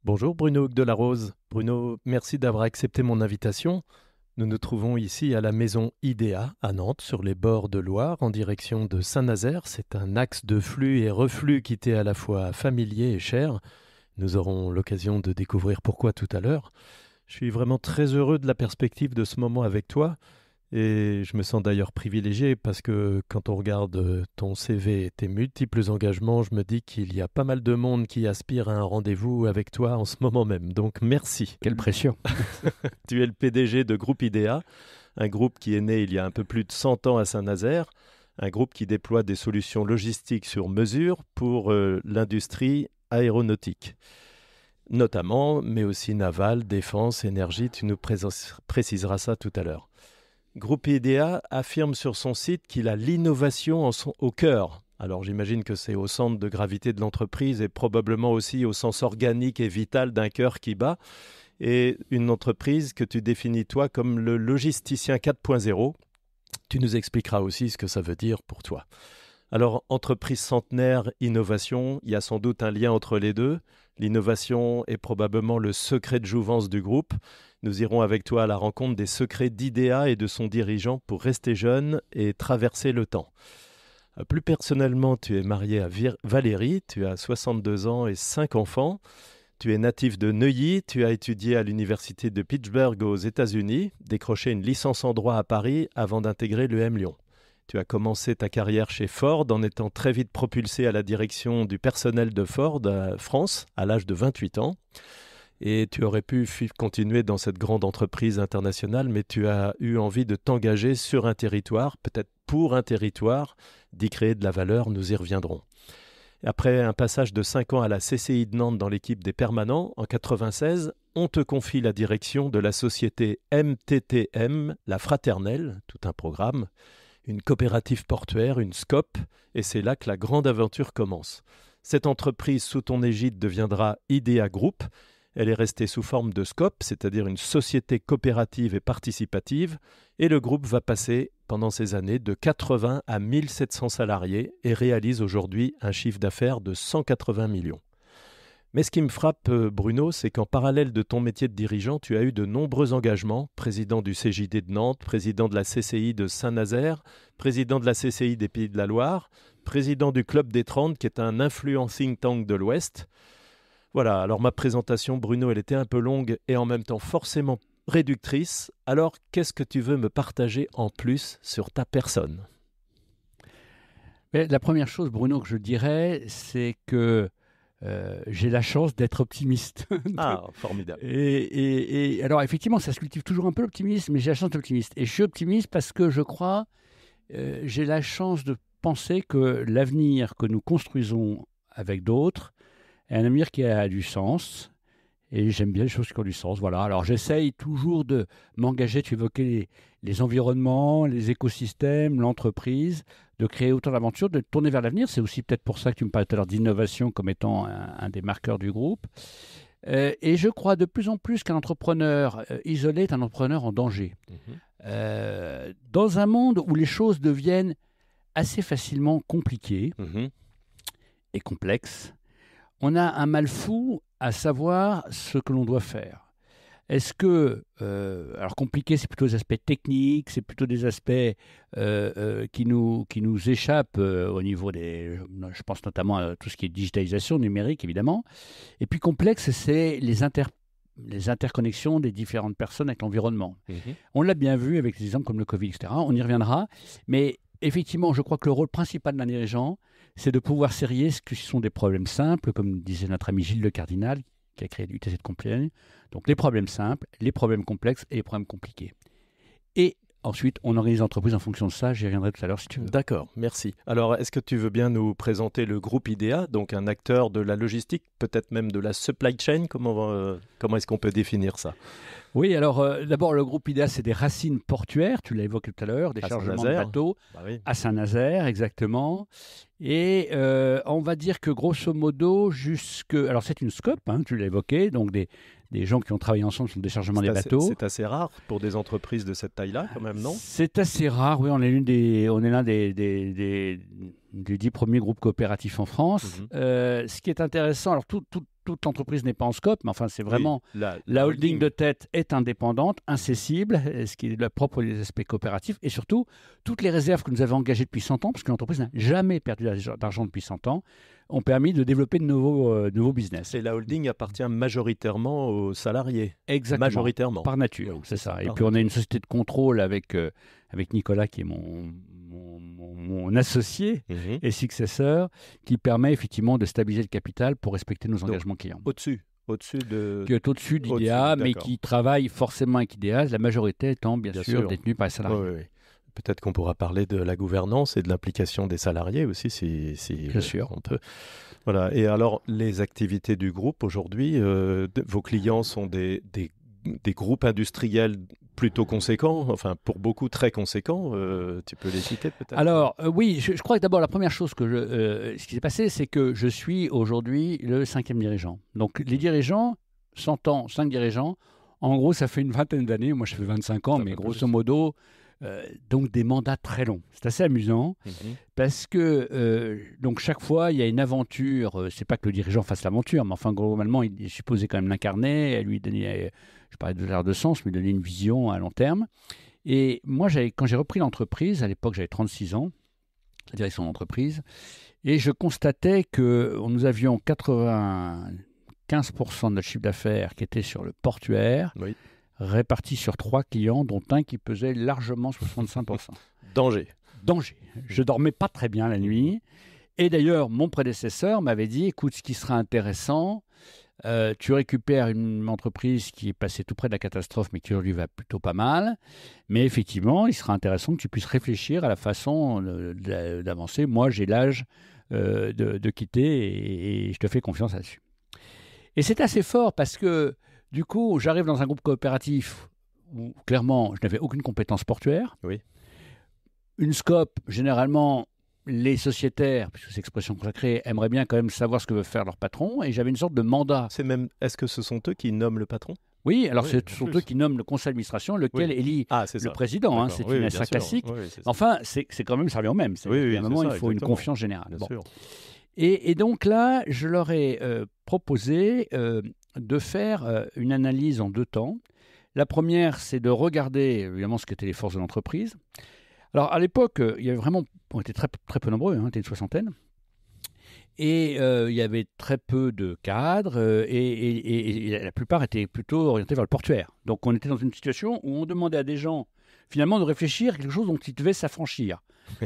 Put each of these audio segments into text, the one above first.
Bonjour Bruno Hugues de la Rose. Bruno, merci d'avoir accepté mon invitation. Nous nous trouvons ici à la maison IDEA à Nantes, sur les bords de Loire, en direction de Saint-Nazaire. C'est un axe de flux et reflux qui t'est à la fois familier et cher. Nous aurons l'occasion de découvrir pourquoi tout à l'heure. Je suis vraiment très heureux de la perspective de ce moment avec toi. Et je me sens d'ailleurs privilégié parce que quand on regarde ton CV et tes multiples engagements, je me dis qu'il y a pas mal de monde qui aspire à un rendez-vous avec toi en ce moment même. Donc merci. Quelle pression. Tu es le PDG de Groupe IDEA, un groupe qui est né il y a un peu plus de 100 ans à Saint-Nazaire, un groupe qui déploie des solutions logistiques sur mesure pour l'industrie aéronautique, notamment, mais aussi navale, défense, énergie. Tu nous préciseras ça tout à l'heure. Groupe IDEA affirme sur son site qu'il a l'innovation au cœur. Alors j'imagine que c'est au centre de gravité de l'entreprise et probablement aussi au sens organique et vital d'un cœur qui bat. Et une entreprise que tu définis toi comme le logisticien 4.0. Tu nous expliqueras aussi ce que ça veut dire pour toi. Alors, entreprise centenaire, innovation, il y a sans doute un lien entre les deux. L'innovation est probablement le secret de jouvence du groupe. Nous irons avec toi à la rencontre des secrets d'IDEA et de son dirigeant pour rester jeune et traverser le temps. Plus personnellement, tu es marié à Valérie, tu as 62 ans et 5 enfants. Tu es natif de Neuilly, tu as étudié à l'université de Pittsburgh aux États-Unis, décroché une licence en droit à Paris avant d'intégrer l'EM Lyon. Tu as commencé ta carrière chez Ford en étant très vite propulsé à la direction du personnel de Ford France à l'âge de 28 ans. Et tu aurais pu continuer dans cette grande entreprise internationale, mais tu as eu envie de t'engager sur un territoire, peut-être pour un territoire, d'y créer de la valeur, nous y reviendrons. Après un passage de 5 ans à la CCI de Nantes dans l'équipe des permanents, en 1996, on te confie la direction de la société MTTM, la Fraternelle, tout un programme, une coopérative portuaire, une SCOP, et c'est là que la grande aventure commence. Cette entreprise sous ton égide deviendra IDEA Group. Elle est restée sous forme de SCOP, c'est-à-dire une société coopérative et participative, et le groupe va passer pendant ces années de 80 à 1700 salariés et réalise aujourd'hui un chiffre d'affaires de 180 millions. Mais ce qui me frappe, Bruno, c'est qu'en parallèle de ton métier de dirigeant, tu as eu de nombreux engagements, président du CJD de Nantes, président de la CCI de Saint-Nazaire, président de la CCI des Pays de la Loire, président du Club des 30, qui est un influent think tank de l'Ouest. Voilà, alors ma présentation, Bruno, elle était un peu longue et en même temps forcément réductrice. Alors, qu'est-ce que tu veux me partager en plus sur ta personne ? Mais la première chose, Bruno, que je dirais, c'est que j'ai la chance d'être optimiste. Ah, formidable. Et alors, effectivement, ça se cultive toujours un peu l'optimisme, mais j'ai la chance d'être optimiste. Et je suis optimiste parce que je crois, j'ai la chance de penser que l'avenir que nous construisons avec d'autres est un avenir qui a du sens. Et j'aime bien les choses qui ont du sens. Voilà. Alors, j'essaye toujours de m'engager. Tu évoquais les environnements, les écosystèmes, l'entreprise, de créer autant d'aventures, de tourner vers l'avenir. C'est aussi peut-être pour ça que tu me parlais tout à l'heure d'innovation comme étant un des marqueurs du groupe. Et je crois de plus en plus qu'un entrepreneur isolé est un entrepreneur en danger. Dans un monde où les choses deviennent assez facilement compliquées et complexes, on a un mal fou à savoir ce que l'on doit faire. Est-ce que, alors compliqué, c'est plutôt des aspects techniques, c'est plutôt des aspects qui nous échappent au niveau je pense notamment à tout ce qui est digitalisation numérique, évidemment. Et puis complexe, c'est les interconnexions des différentes personnes avec l'environnement. On l'a bien vu avec des exemples comme le Covid, etc. On y reviendra. Mais effectivement, je crois que le rôle principal d'un dirigeant, c'est de pouvoir serrer ce qui sont des problèmes simples, comme disait notre ami Gilles Le Cardinal, qui a créé l'UTC de Compiègne. Donc les problèmes simples, les problèmes complexes et les problèmes compliqués. Et ensuite, on organise l'entreprise en fonction de ça. J'y reviendrai tout à l'heure si tu veux. D'accord, merci. Alors, est-ce que tu veux bien nous présenter le groupe IDEA, donc un acteur de la logistique, peut-être même de la supply chain ? Comment est-ce qu'on peut définir ça ? Oui, alors d'abord, le groupe IDEA, c'est des racines portuaires, tu l'as évoqué tout à l'heure, des chargements de bateaux à Saint-Nazaire, exactement. Et on va dire que grosso modo, alors c'est une SCOP, tu l'as évoqué, donc des gens qui ont travaillé ensemble sur le déchargement des bateaux. C'est assez rare pour des entreprises de cette taille-là, quand même, non ? C'est assez rare, oui, on est l'un des 10 premiers groupes coopératifs en France. Ce qui est intéressant, alors tout toute l'entreprise n'est pas en scope, mais enfin, c'est vraiment... Oui, la holding de tête est indépendante, incessible, ce qui est le propre des aspects coopératifs, et surtout, toutes les réserves que nous avons engagées depuis 100 ans, parce que l'entreprise n'a jamais perdu d'argent depuis 100 ans, ont permis de développer de nouveaux business. Et la holding appartient majoritairement aux salariés. Exactement. Majoritairement. Par nature, Oui, c'est ça. Et par puis on a nature. une société de contrôle avec Nicolas, qui est mon associé Mhm. et successeur, qui permet effectivement de stabiliser le capital pour respecter nos engagements clients. Au-dessus de... Qui est au-dessus d'IDEA, mais d'accord. qui travaille forcément avec IDEA, la majorité étant bien sûr sûr. détenue par les salariés. Oui, oui. Peut-être qu'on pourra parler de la gouvernance et de l'implication des salariés aussi, si Bien sûr. on peut. Voilà. Et alors, les activités du groupe aujourd'hui, vos clients sont des groupes industriels plutôt conséquents, enfin pour beaucoup très conséquents. Tu peux les citer peut-être? Alors oui, je crois que d'abord la première chose ce qui s'est passé, c'est que je suis aujourd'hui le 5e dirigeant. Donc les dirigeants, 100 ans, 5 dirigeants, en gros ça fait une vingtaine d'années, moi je fais 25 ans, Ça mais fait grosso plus. modo, donc des mandats très longs. C'est assez amusant. Mhm. Parce que donc chaque fois, il y a une aventure. C'est pas que le dirigeant fasse l'aventure, mais enfin, globalement, il est supposé quand même l'incarner, et lui donner, je parlais de l'air de sens, lui donner une vision à long terme. Et moi, quand j'ai repris l'entreprise, à l'époque, j'avais 36 ans, la direction de l'entreprise, et je constatais que nous avions 95% de notre chiffre d'affaires qui était sur le portuaire, Oui. réparti sur 3 clients, dont un qui pesait largement 65%. Danger. Danger. Je dormais pas très bien la nuit. Et d'ailleurs, mon prédécesseur m'avait dit, écoute, ce qui sera intéressant, tu récupères une entreprise qui est passée tout près de la catastrophe, mais qui aujourd'hui va plutôt pas mal. Mais effectivement, il sera intéressant que tu puisses réfléchir à la façon d'avancer. Moi, j'ai l'âge de quitter et je te fais confiance là-dessus. Et c'est assez fort parce que, du coup, j'arrive dans un groupe coopératif où, clairement, je n'avais aucune compétence portuaire. Oui. Une scope, généralement, les sociétaires, puisque c'est expression consacrée, aimeraient bien quand même savoir ce que veut faire leur patron, et j'avais une sorte de mandat. Est-ce que ce sont eux qui nomment le patron? Oui, alors Oui, ce en sont plus. eux qui nomment le conseil d'administration, lequel élit c'est le ça. président. D'accord. C'est Oui, une bien affaire sûr. classique. Oui, c'est ça. Enfin, c'est quand même servi au même. Oui, oui, à un c'est moment, ça, il faut exactement. une confiance générale. Bien Bon. sûr. Et donc là, je leur ai proposé de faire une analyse en 2 temps. La première, c'est de regarder évidemment ce qu'étaient les forces de l'entreprise. Alors à l'époque, il y avait vraiment, on était très, très peu nombreux, on était une 60aine. Et il y avait très peu de cadres et la plupart étaient plutôt orientés vers le portuaire. Donc on était dans une situation où on demandait à des gens finalement de réfléchir à quelque chose dont ils devaient s'affranchir.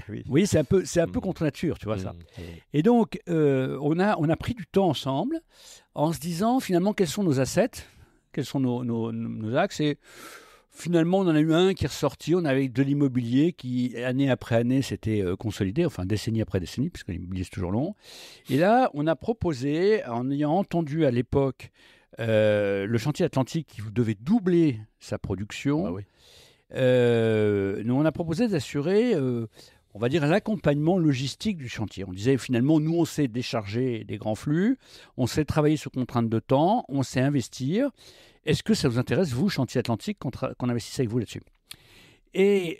Oui. Vous voyez, c'est un peu contre nature, tu vois ça. Mhm. Et donc on a pris du temps ensemble en se disant finalement quels sont nos assets, quels sont nos axes. Et finalement, on en a eu un qui est ressorti. On avait de l'immobilier qui, année après année, s'était consolidé, enfin décennie après décennie, puisque l'immobilier c'est toujours long. Et là, on a proposé, en ayant entendu à l'époque le chantier Atlantique qui devait doubler sa production, Ah oui. nous on a proposé d'assurer, on va dire, l'accompagnement logistique du chantier. On disait finalement, nous on sait décharger des grands flux, on sait travailler sous contrainte de temps, on sait investir. Est-ce que ça vous intéresse, vous, Chantier Atlantique, qu'on investisse avec vous là-dessus? Et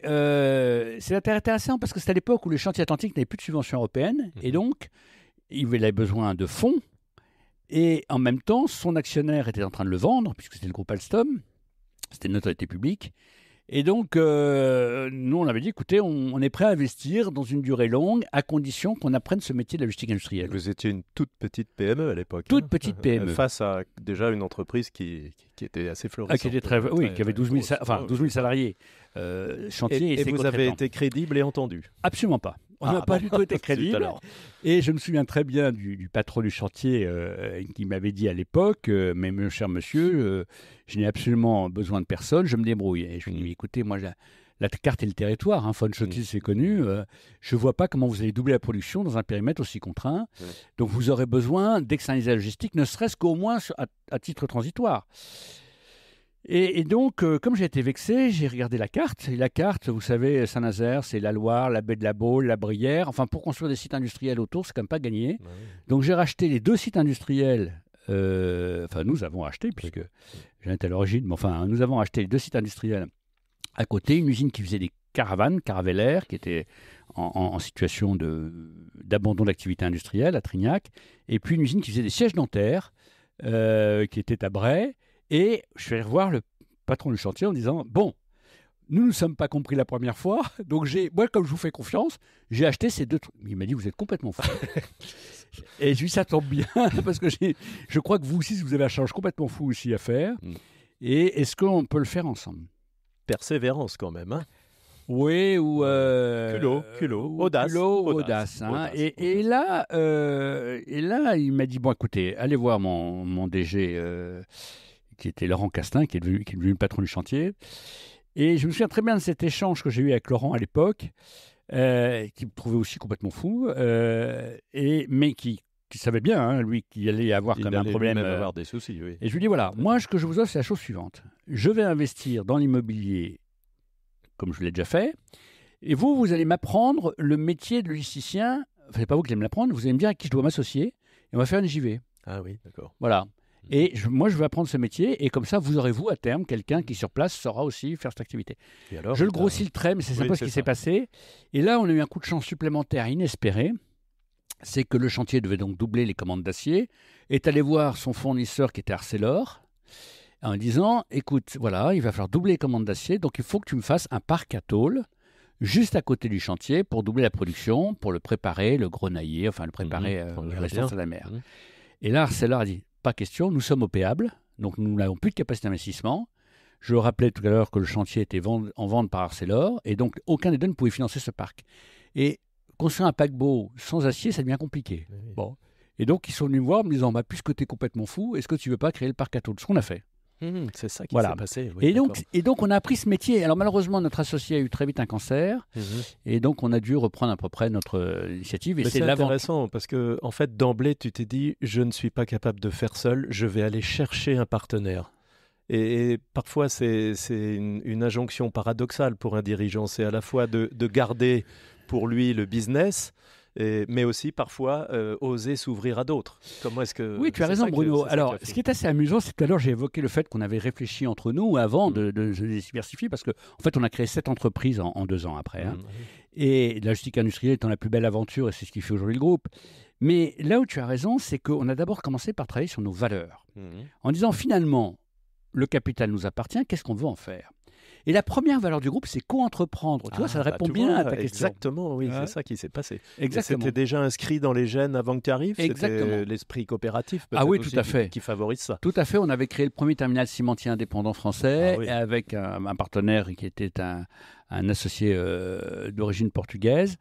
c'est intéressant parce que c'était à l'époque où le Chantier Atlantique n'avait plus de subventions européennes, et donc il avait besoin de fonds, et en même temps, son actionnaire était en train de le vendre, puisque c'était le groupe Alstom, c'était une autorité publique. Et donc, nous, on avait dit, écoutez, on est prêt à investir dans une durée longue, à condition qu'on apprenne ce métier de la logistique industrielle. Vous étiez une toute petite PME à l'époque. Toute petite PME. Face à déjà une entreprise qui était assez florissante. Qui était qui avait 12 000 salariés. Chantier et vous avez été crédible et entendu? Absolument pas. On n'a pas du tout été crédible. Et je me souviens très bien du patron du chantier qui m'avait dit à l'époque, mais mon cher monsieur, je n'ai absolument besoin de personne, je me débrouille. Et je lui ai dit, écoutez, moi, la carte et le territoire, Von Schottis, c'est connu, je ne vois pas comment vous allez doubler la production dans un périmètre aussi contraint. Donc vous aurez besoin d'externaliser la logistique, ne serait-ce qu'au moins à titre transitoire. Et donc, comme j'ai été vexé, j'ai regardé la carte. Et la carte, vous savez, Saint-Nazaire, c'est la Loire, la baie de la Baule, la Brière. Enfin, pour construire des sites industriels autour, c'est quand même pas gagné. Oui. Donc, j'ai racheté les 2 sites industriels. Enfin, nous avons acheté, puisque j'en étais à l'origine. Mais enfin, nous avons acheté les 2 sites industriels à côté. Une usine qui faisait des caravanes, Caravelaire, qui était en situation d'abandon d'activité industrielle à Trignac. Et puis, une usine qui faisait des sièges dentaires. qui était à Bray. Et je suis allé revoir le patron du chantier en disant, bon, nous ne sommes pas compris la première fois, donc moi, comme je vous fais confiance, j'ai acheté ces 2 trucs. Il m'a dit, vous êtes complètement fou. Et je lui ai dit, ça tombe bien, parce que je crois que vous aussi, vous avez un challenge complètement fou aussi à faire. Et est-ce qu'on peut le faire ensemble? Persévérance quand même, hein. Oui, ou... culot, audace. Audace, hein. Et là, il m'a dit, bon, écoutez, allez voir mon DG, qui était Laurent Castin, qui est devenu le patron du chantier. Et je me souviens très bien de cet échange que j'ai eu avec Laurent à l'époque, qui me trouvait aussi complètement fou, mais qui savait bien, hein, lui, qu'il allait avoir quand même un problème. Il allait avoir des soucis, oui. Et je lui dis, voilà, moi, ce que je vous offre, c'est la chose suivante. Je vais investir dans l'immobilier, comme je l'ai déjà fait, et vous allez m'apprendre le métier de logisticien. Enfin, c'est pas vous qui allez me l'apprendre, vous allez me dire à qui je dois m'associer, et on va faire une JV. Ah oui, d'accord. Voilà. Et moi, je veux apprendre ce métier, et comme ça, vous aurez, vous, à terme, quelqu'un qui, sur place, saura aussi faire cette activité. Et alors, je le grossis le trait, mais c'est sympa ce qui s'est passé. Et là, on a eu un coup de chance supplémentaire inespéré. C'est que le chantier devait donc doubler les commandes d'acier, est allé voir son fournisseur qui était Arcelor, en disant, écoute, voilà, il va falloir doubler les commandes d'acier, donc il faut que tu me fasses un parc à tôle, juste à côté du chantier, pour doubler la production, pour le préparer, le grenailler, enfin le préparer à la résistance à la mer. Et là, Arcelor a dit, pas question, nous sommes opéables, donc nous n'avons plus de capacité d'investissement. Je rappelais tout à l'heure que le chantier était en vente par Arcelor, et donc aucun des deux ne pouvait financer ce parc. Et construire un paquebot sans acier, ça devient compliqué. Oui. Bon. Et donc, ils sont venus me voir en me disant, puisque tu es complètement fou, est-ce que tu ne veux pas créer le parc à tôle? Ce qu'on a fait. C'est ça qui s'est passé. Oui, et donc, on a appris ce métier. Alors, malheureusement, notre associé a eu très vite un cancer. Et donc, on a dû reprendre à peu près notre initiative. Et c'est intéressant parce que, en fait, d'emblée, tu t'es dit, je ne suis pas capable de faire seul, je vais aller chercher un partenaire. Et parfois, c'est une injonction paradoxale pour un dirigeant. C'est à la fois de garder pour lui le business, mais aussi parfois oser s'ouvrir à d'autres. Comment est-ce que... Oui, tu as raison, Bruno. Alors, ce qui est assez amusant, c'est que tout à l'heure, j'ai évoqué le fait qu'on avait réfléchi entre nous avant de se diversifier, parce qu'en fait, on a créé 7 entreprises en 2 ans après. Hein. Et la logistique industrielle étant la plus belle aventure, et c'est ce qui fait aujourd'hui le groupe. Mais là où tu as raison, c'est qu'on a d'abord commencé par travailler sur nos valeurs, en disant finalement, le capital nous appartient, qu'est-ce qu'on veut en faire? Et la première valeur du groupe, c'est co-entreprendre. Tu vois, ça répond bien à ta question. Exactement, oui, c'est ça qui s'est passé. Exactement. C'était déjà inscrit dans les gènes avant que tu arrives. C'était l'esprit coopératif tout à fait. Qui favorise ça. Tout à fait. On avait créé le premier terminal cimentier indépendant français avec un partenaire qui était un associé d'origine portugaise,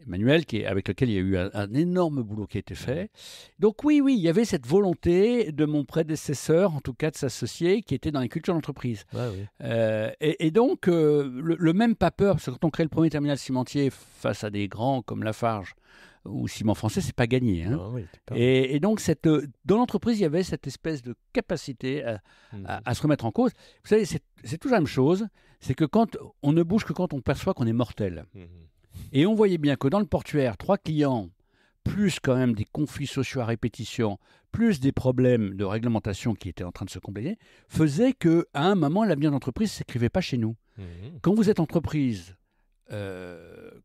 Emmanuel, avec lequel il y a eu un énorme boulot qui a été fait. Donc oui, il y avait cette volonté de mon prédécesseur, en tout cas de s'associer, qui était dans les cultures d'entreprise. Et donc, le même pas peur, parce que quand on crée le premier terminal cimentier face à des grands comme Lafarge ou Ciment Français, c'est pas gagné. Hein. Et donc, dans l'entreprise, il y avait cette espèce de capacité à se remettre en cause. Vous savez, c'est toujours la même chose, c'est que quand on ne bouge que quand on perçoit qu'on est mortel. Et on voyait bien que dans le portuaire, 3 clients, plus quand même des conflits sociaux à répétition, plus des problèmes de réglementation qui étaient en train de se compléter, faisaient qu'à un moment, l'avenir d'entreprise ne s'écrivait pas chez nous. Quand vous êtes entreprise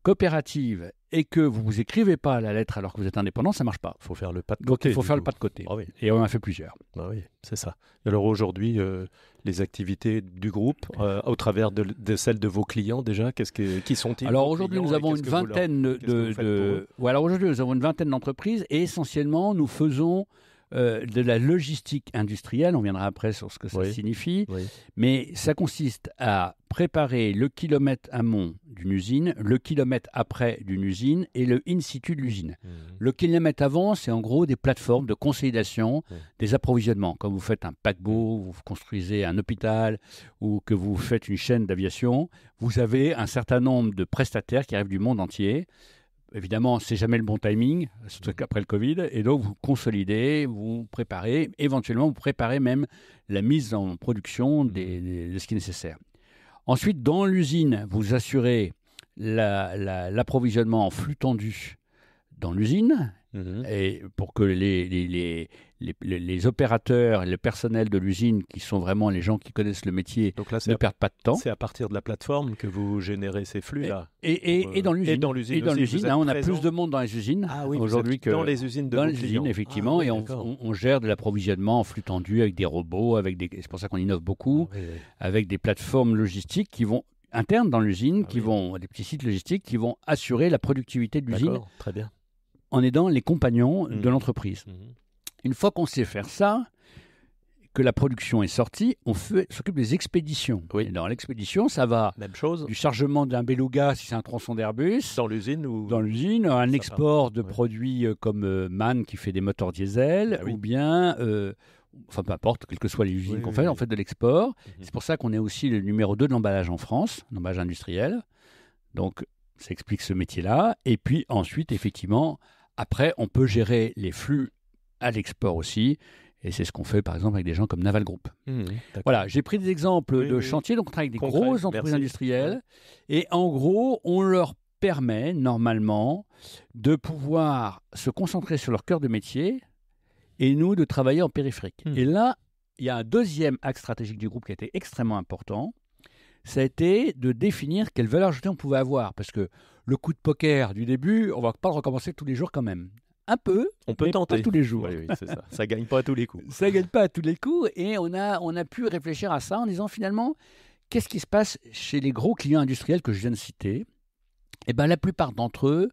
coopérative et que vous ne vous écrivez pas la lettre alors que vous êtes indépendant, ça ne marche pas. Il faut faire le pas de côté. Donc il faut faire le pas de côté. Et on en a fait plusieurs. Oui, c'est ça. Alors aujourd'hui, les activités du groupe, au travers de celles de vos clients déjà, qui sont-ils? Alors aujourd'hui, nous avons une vingtaine aujourd'hui, nous avons une vingtaine d'entreprises et essentiellement, nous faisons de la logistique industrielle, on viendra après sur ce que ça signifie, mais ça consiste à préparer le kilomètre amont d'une usine, le kilomètre après d'une usine et le in situ de l'usine. Le kilomètre avant, c'est en gros des plateformes de consolidation, des approvisionnements. Quand vous faites un paquebot, vous construisez un hôpital ou que vous faites une chaîne d'aviation, vous avez un certain nombre de prestataires qui arrivent du monde entier. Évidemment, c'est jamais le bon timing, surtout qu'après le Covid, et donc vous consolidez, vous préparez, éventuellement vous préparez même la mise en production de ce qui est nécessaire. Ensuite, dans l'usine, vous assurez l'approvisionnement en flux tendu dans l'usine, et pour que les les opérateurs et le personnel de l'usine, qui sont vraiment les gens qui connaissent le métier, Donc là, ne perdent pas de temps. C'est à partir de la plateforme que vous générez ces flux-là. Et dans l'usine. Et dans l'usine. On a plus de monde dans les usines aujourd'hui que dans les usines de dans vos les clients. usines, effectivement. Et on gère de l'approvisionnement en flux tendu avec des robots, c'est pour ça qu'on innove beaucoup, avec des plateformes logistiques qui vont internes dans l'usine, des petits sites logistiques qui vont assurer la productivité de l'usine. D'accord, très bien. En aidant les compagnons de l'entreprise. Une fois qu'on sait faire ça, que la production est sortie, on s'occupe des expéditions. Et dans l'expédition, ça va même chose. Du chargement d'un beluga, si c'est un tronçon d'Airbus. Dans l'usine ou... Dans l'usine, un export de produits comme MAN qui fait des moteurs diesel, ou bien... enfin, peu importe, quelles que soient les usines qu'on fait, on fait de l'export. C'est pour ça qu'on est aussi le numéro 2 de l'emballage en France, l'emballage industriel. Donc, ça explique ce métier-là. Et puis ensuite, effectivement, après, on peut gérer les flux à l'export aussi. Et c'est ce qu'on fait, par exemple, avec des gens comme Naval Group. Voilà, j'ai pris des exemples de chantiers. Donc, on travaille avec des grosses entreprises industrielles. Et en gros, on leur permet, normalement, de pouvoir se concentrer sur leur cœur de métier et nous, de travailler en périphérique. Et là, il y a un deuxième axe stratégique du groupe qui a été extrêmement important. Ça a été de définir quelle valeur ajoutée on pouvait avoir. Parce que le coup de poker du début, on ne va pas le recommencer tous les jours quand même. Un peu, on peut tenter. Pas tous les jours. Oui, c'est ça. Ça ne gagne pas à tous les coups. Ça ne gagne pas à tous les coups. Et on a pu réfléchir à ça en disant finalement, qu'est-ce qui se passe chez les gros clients industriels que je viens de citer ? Eh bien, la plupart d'entre eux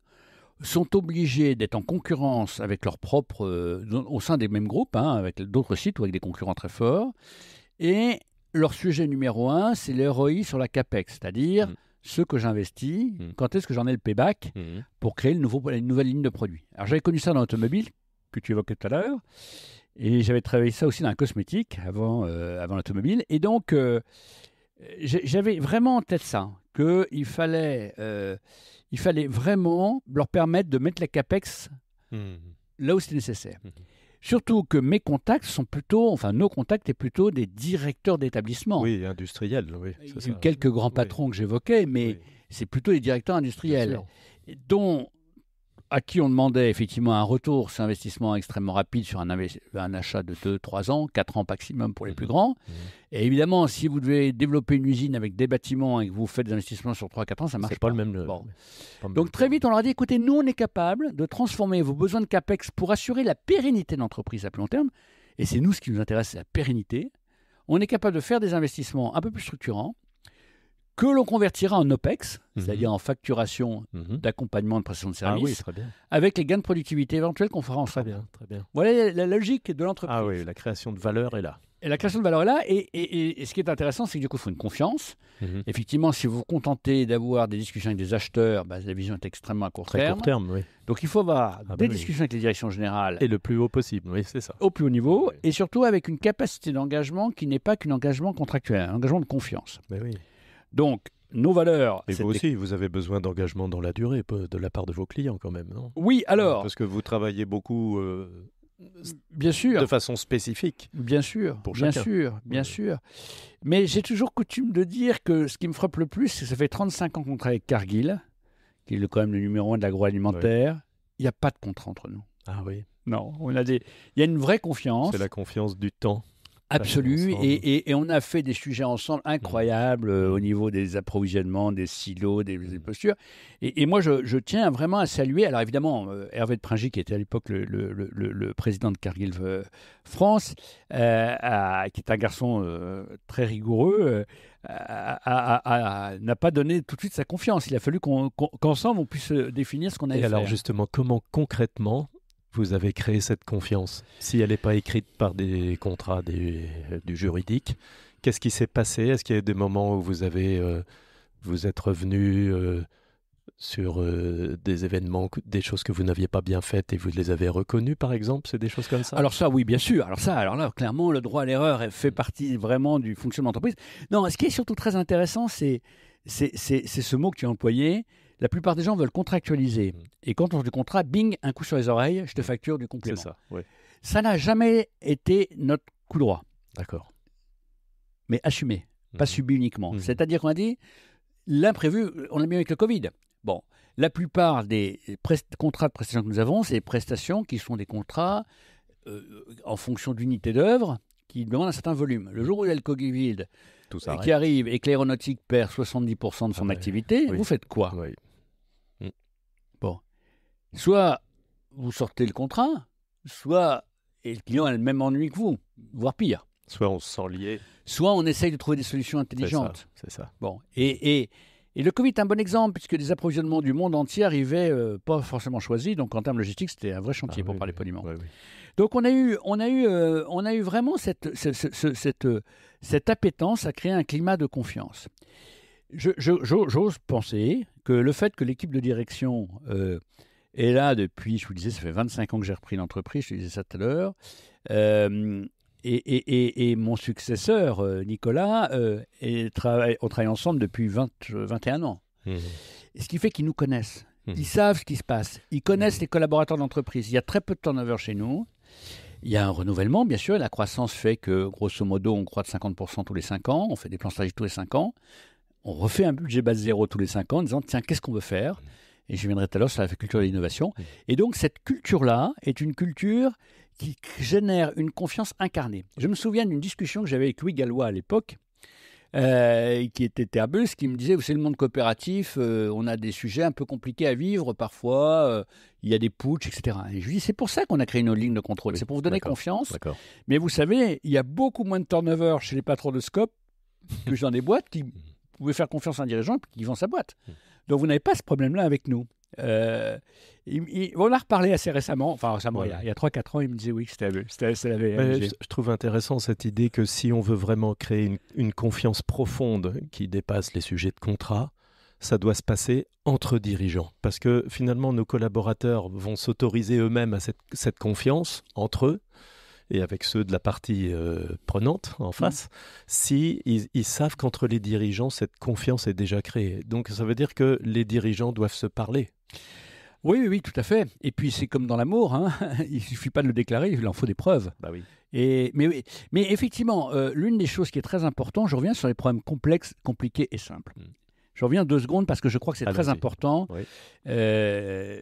sont obligés d'être en concurrence avec leurs propres, au sein des mêmes groupes, avec d'autres sites ou avec des concurrents très forts. Et leur sujet numéro 1, c'est le ROI sur la CAPEX, c'est-à-dire ce que j'investis, quand est-ce que j'en ai le payback pour créer une nouvelle ligne de produits. Alors j'avais connu ça dans l'automobile, que tu évoquais tout à l'heure, et j'avais travaillé ça aussi dans la cosmétique avant l'automobile. Et donc, j'avais vraiment en tête ça, qu'il fallait vraiment leur permettre de mettre la CAPEX là où c'était nécessaire. Surtout que mes contacts sont plutôt, nos contacts étaient plutôt des directeurs d'établissement. Oui, industriels, oui. Il y a eu quelques grands patrons que j'évoquais, mais c'est plutôt des directeurs industriels, à qui on demandait effectivement un retour sur investissement extrêmement rapide sur un achat de 2, 3 ans, 4 ans maximum pour les plus grands. Et évidemment, si vous devez développer une usine avec des bâtiments et que vous faites des investissements sur 3, 4 ans, ça marche pas. C'est pas le même. Donc très vite, on leur a dit, écoutez, nous, on est capable de transformer vos besoins de CAPEX pour assurer la pérennité de l'entreprise à plus long terme. Et c'est nous, ce qui nous intéresse, c'est la pérennité. On est capable de faire des investissements un peu plus structurants que l'on convertira en OPEX, c'est-à-dire en facturation d'accompagnement de prestation de service, avec les gains de productivité éventuels qu'on fera ensemble. Très bien. Voilà la logique de l'entreprise. Ah oui, la création de valeur est là. Et la création de valeur est là, et ce qui est intéressant, c'est que du coup, il faut une confiance. Effectivement, si vous vous contentez d'avoir des discussions avec des acheteurs, la vision est extrêmement à court terme. Très court terme, oui. Donc il faut avoir des discussions avec les directions générales. Et le plus haut possible, oui, c'est ça. Au plus haut niveau, et surtout avec une capacité d'engagement qui n'est pas qu'un engagement contractuel, un engagement de confiance. Mais oui. Donc, nos valeurs... Et vous aussi, vous avez besoin d'engagement dans la durée de la part de vos clients quand même, non ? Oui, alors... Parce que vous travaillez beaucoup bien sûr, de façon spécifique. Bien sûr, pour bien chacun. sûr, bien sûr. Mais j'ai toujours coutume de dire que ce qui me frappe le plus, c'est que ça fait 35 ans qu'on travaille avec Cargill, qui est quand même le numéro 1 de l'agroalimentaire. Il n'y a pas de contrat entre nous. Ah oui. Non, il y a une vraie confiance. C'est la confiance du temps. Absolue, et on a fait des sujets ensemble incroyables au niveau des approvisionnements, des silos, des postures. Et moi, je tiens vraiment à saluer, alors évidemment, Hervé de Pringy, qui était à l'époque le président de Cargill France, qui est un garçon très rigoureux, n'a pas donné tout de suite sa confiance. Il a fallu qu'ensemble, on puisse définir ce qu'on allait faire. Et alors justement, comment concrètement vous avez créé cette confiance? Si elle n'est pas écrite par des contrats du juridique, qu'est-ce qui s'est passé? Est-ce qu'il y a des moments où vous êtes revenu sur des événements, des choses que vous n'aviez pas bien faites et vous les avez reconnues, par exemple? C'est des choses comme ça? Alors ça, oui, bien sûr. Alors là, clairement, le droit à l'erreur fait partie vraiment du fonctionnement de l'entreprise. Non, ce qui est surtout très intéressant, c'est ce mot que tu as employé. La plupart des gens veulent contractualiser. Et quand on fait du contrat, bing, un coup sur les oreilles, je te facture du complément. C'est ça, oui. Ça n'a jamais été notre coup droit. D'accord. Mais assumé, pas subi uniquement. C'est-à-dire qu'on a dit, l'imprévu, on l'a mis avec le Covid. Bon, la plupart des contrats de prestation que nous avons, c'est des prestations qui sont des contrats en fonction d'unités d'œuvre qui demandent un certain volume. Le jour où il y a le Covid Tout qui s'arrête. arrive et que l'aéronautique perd 70% de son activité, oui. vous faites quoi? Oui. Bon. Soit vous sortez le contrat, soit et le client a le même ennui que vous, voire pire. Soit on se sent lié. Soit on essaye de trouver des solutions intelligentes. C'est ça. Bon. Et le Covid est un bon exemple, puisque des approvisionnements du monde entier arrivaient pas forcément choisis. Donc en termes logistiques, c'était un vrai chantier pour parler poliment. Oui. Donc on a eu vraiment cette appétence à créer un climat de confiance. J'ose penser que le fait que l'équipe de direction est là depuis, je vous disais, ça fait 25 ans que j'ai repris l'entreprise, je disais ça tout à l'heure, et mon successeur, Nicolas, on travaille ensemble depuis 21 ans. Ce qui fait qu'ils nous connaissent. Ils savent ce qui se passe. Ils connaissent les collaborateurs de l'entreprise. Il y a très peu de turnover chez nous. Il y a un renouvellement, bien sûr. La croissance fait que, grosso modo, on croît de 50% tous les 5 ans. On fait des plans stratégiques tous les 5 ans. On refait un budget base zéro tous les 5 ans en disant, tiens, qu'est-ce qu'on veut faire? Et je viendrai tout à l'heure sur la culture de l'innovation. Et donc, cette culture-là est une culture qui génère une confiance incarnée. Je me souviens d'une discussion que j'avais avec Louis Gallois à l'époque, qui était Airbus, qui me disait, vous savez, le monde coopératif, on a des sujets un peu compliqués à vivre parfois, il y a des putschs, etc. Et je lui dis, c'est pour ça qu'on a créé une ligne de contrôle, c'est pour vous donner confiance. Mais vous savez, il y a beaucoup moins de turnover chez les patrons de scope que dans des boîtes qui pouvaient faire confiance à un dirigeant et qui vend sa boîte. Donc vous n'avez pas ce problème-là avec nous. On a reparlé assez récemment, il y a 3-4 ans, il me disait oui, c'était la VMG. Je trouve intéressant cette idée que si on veut vraiment créer une confiance profonde qui dépasse les sujets de contrat, ça doit se passer entre dirigeants. Parce que finalement, nos collaborateurs vont s'autoriser eux-mêmes à cette confiance entre eux et avec ceux de la partie prenante en face, si ils savent qu'entre les dirigeants, cette confiance est déjà créée. Donc ça veut dire que les dirigeants doivent se parler. Oui, tout à fait. Et puis c'est comme dans l'amour, hein. Il ne suffit pas de le déclarer, il en faut des preuves. Bah oui. Mais effectivement, l'une des choses qui est très importante, je reviens sur les problèmes complexes, compliqués et simples. Je reviens 2 secondes parce que je crois que c'est très important. Oui. Ce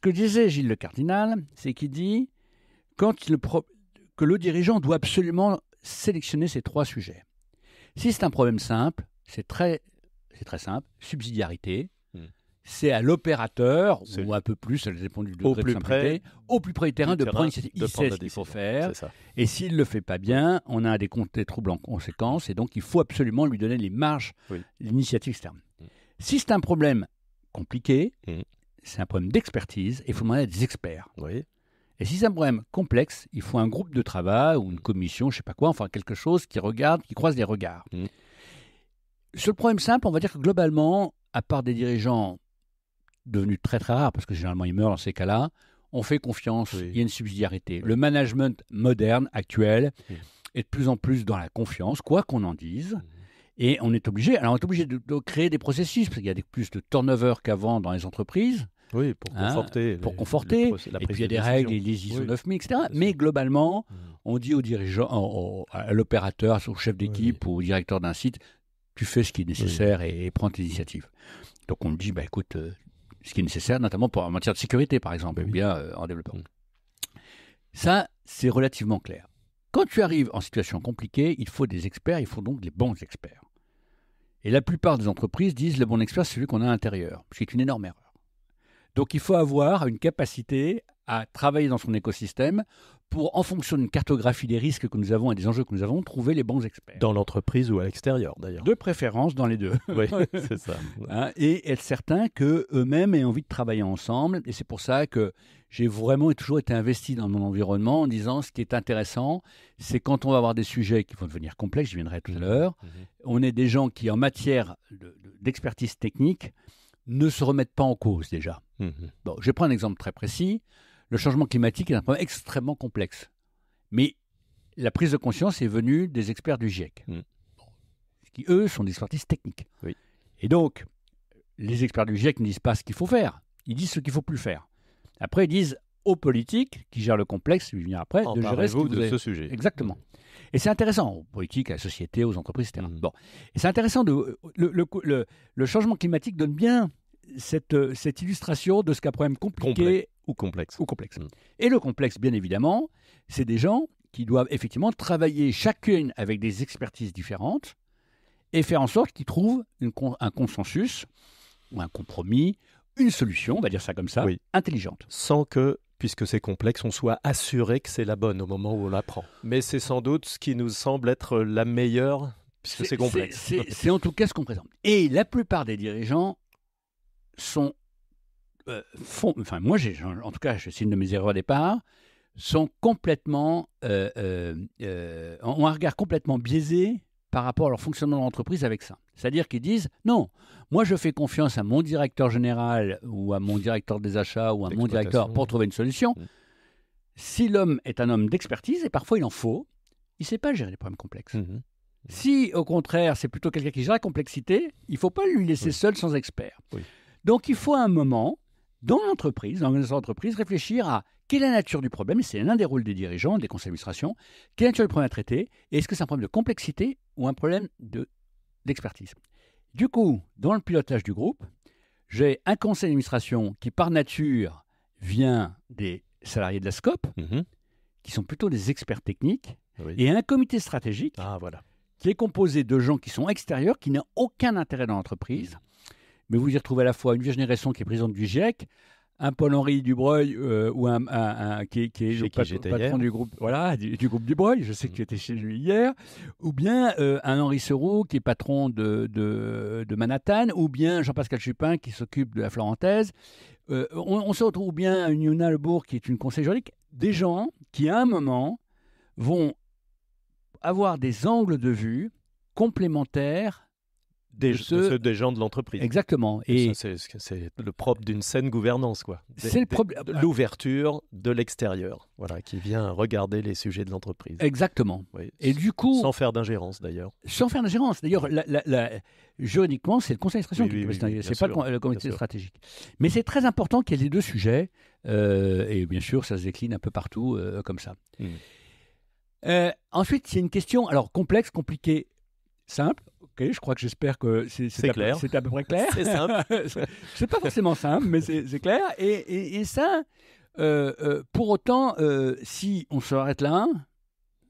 que disait Gilles Le Cardinal, c'est qu'il dit que le dirigeant doit absolument sélectionner ces 3 sujets. Si c'est un problème simple, c'est très simple, subsidiarité. C'est à l'opérateur, ou un peu plus, ça dépend du degré de simplicité, au plus près du terrain, de prendre l'initiative. Il sait ce qu'il faut faire. Et s'il ne le fait pas bien, on a des troubles en conséquence. Et donc, il faut absolument lui donner les marges, l'initiative externe. Si c'est un problème compliqué, c'est un problème d'expertise, et il faut demander à des experts. Et si c'est un problème complexe, il faut un groupe de travail ou une commission, je ne sais pas quoi, enfin quelque chose qui croise des regards. Sur le problème simple, on va dire que globalement, à part des dirigeants devenus très très rares, parce que généralement ils meurent dans ces cas-là, on fait confiance, il y a une subsidiarité. Le management moderne, actuel, est de plus en plus dans la confiance, quoi qu'on en dise. Et on est obligé de créer des processus, parce qu'il y a plus de turnover qu'avant dans les entreprises. Oui, pour conforter. Et puis il y a des règles, les ISO 9000, etc. Mais globalement, on dit aux dirigeants, à l'opérateur, au chef d'équipe, ou au directeur d'un site, tu fais ce qui est nécessaire et prends tes initiatives. Donc on me dit, écoute, ce qui est nécessaire, notamment en matière de sécurité, par exemple, ou bien en développement. Ça, c'est relativement clair. Quand tu arrives en situation compliquée, il faut des experts, il faut donc les bons experts. Et la plupart des entreprises disent, le bon expert, c'est celui qu'on a à l'intérieur, ce qui est une énorme erreur. Donc il faut avoir une capacité à travailler dans son écosystème pour, en fonction d'une cartographie des risques que nous avons et des enjeux que nous avons, trouver les bons experts. Dans l'entreprise ou à l'extérieur, d'ailleurs. De préférence dans les deux. Oui, c'est ça. Et être certain qu'eux-mêmes aient envie de travailler ensemble. Et c'est pour ça que j'ai vraiment et toujours été investi dans mon environnement en disant, ce qui est intéressant, c'est quand on va avoir des sujets qui vont devenir complexes, j'y viendrai tout à l'heure, on est des gens qui, en matière d'expertise technique, ne se remettent pas en cause déjà. Bon, je prends un exemple très précis. Le changement climatique est un problème extrêmement complexe. Mais la prise de conscience est venue des experts du GIEC, qui, eux, sont des expertises techniques. Et donc, les experts du GIEC ne disent pas ce qu'il faut faire. Ils disent ce qu'il ne faut plus faire. Après, ils disent aux politiques, qui gèrent le complexe, je vais venir après, de gérer ce sujet. Exactement. Et c'est intéressant, aux politiques, à la société, aux entreprises, etc. Bon. Et c'est intéressant, le changement climatique donne bien cette illustration de ce qu'un problème compliqué ou complexe. Et le complexe, bien évidemment, c'est des gens qui doivent effectivement travailler chacune avec des expertises différentes et faire en sorte qu'ils trouvent un consensus ou un compromis, une solution, on va dire ça comme ça, intelligente. Sans que, puisque c'est complexe, on soit assuré que c'est la bonne au moment où on l'apprend. Mais c'est sans doute ce qui nous semble être la meilleure, puisque c'est complexe. C'est en tout cas ce qu'on présente. Et la plupart des dirigeants sont... moi, en tout cas, c'est une de mes erreurs au départ, sont complètement... ont un regard complètement biaisé par rapport à leur fonctionnement de l'entreprise avec ça. C'est-à-dire qu'ils disent, non, moi je fais confiance à mon directeur général ou à mon directeur des achats ou à mon directeur pour trouver une solution. Si l'homme est un homme d'expertise, et parfois il en faut, il ne sait pas gérer les problèmes complexes. Si, au contraire, c'est plutôt quelqu'un qui gère la complexité, il ne faut pas lui laisser seul sans expert. Donc il faut à un moment, dans l'entreprise, dans l'entreprise, réfléchir à quelle est la nature du problème, et c'est l'un des rôles des dirigeants, des conseils d'administration, quelle est la nature du problème à traiter, et est-ce que c'est un problème de complexité ou un problème d'expertise. Du coup, dans le pilotage du groupe, j'ai un conseil d'administration qui, par nature, vient des salariés de la SCOP, qui sont plutôt des experts techniques, et un comité stratégique qui est composé de gens qui sont extérieurs, qui n'ont aucun intérêt dans l'entreprise. Mais vous y retrouvez à la fois une Virginie Resson qui est présidente du GIEC, un Paul-Henri Dubreuil ou qui est le patron du groupe, du groupe Dubreuil, je sais que tu étais chez lui hier, ou bien un Henri Seroux qui est patron de Manhattan, ou bien Jean-Pascal Chupin qui s'occupe de la Florentaise. On se retrouve bien une Yuna Lebourg qui est une conseillère juridique, des gens qui à un moment vont avoir des angles de vue complémentaires des gens de l'entreprise. Exactement. Et c'est le propre d'une saine gouvernance, quoi. C'est le problème. L'ouverture de l'extérieur, qui vient regarder les sujets de l'entreprise. Exactement. Et du coup, sans faire d'ingérence, d'ailleurs. Sans faire d'ingérence. D'ailleurs, juridiquement, c'est le conseil d'administration c'est pas le comité stratégique. Mais c'est très important qu'il y ait les deux sujets. Et bien sûr, ça se décline un peu partout comme ça. Ensuite, c'est une question complexe, compliquée, simple. Ok, j'espère que c'est clair. C'est à peu près clair. C'est simple. C'est pas forcément simple, mais c'est clair. Et ça, pour autant, si on s'arrête là,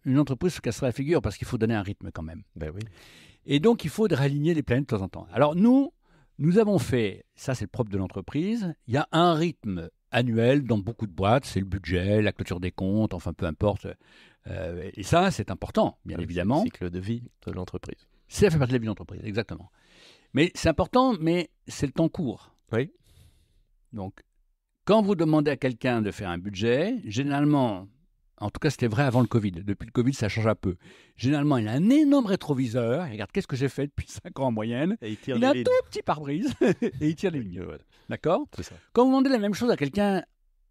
une entreprise se casserait la figure parce qu'il faut donner un rythme quand même. Ben oui. Et donc, il faut réaligner les planètes de temps en temps. Alors, nous avons fait, ça c'est le propre de l'entreprise, il y a un rythme annuel dans beaucoup de boîtes, c'est le budget, la clôture des comptes, enfin peu importe. Et ça, c'est important, bien évidemment. Le cycle de vie de l'entreprise. Ça fait partie de la vie d'entreprise, exactement. Mais c'est important, mais c'est le temps court. Oui. Donc, quand vous demandez à quelqu'un de faire un budget, généralement, en tout cas c'était vrai avant le Covid, depuis le Covid ça change un peu. Généralement, il a un énorme rétroviseur, il regarde qu'est-ce que j'ai fait depuis 5 ans en moyenne, il a un tout petit pare-brise et il tire les lignes. D'accord ? C'est ça. Quand vous demandez la même chose à quelqu'un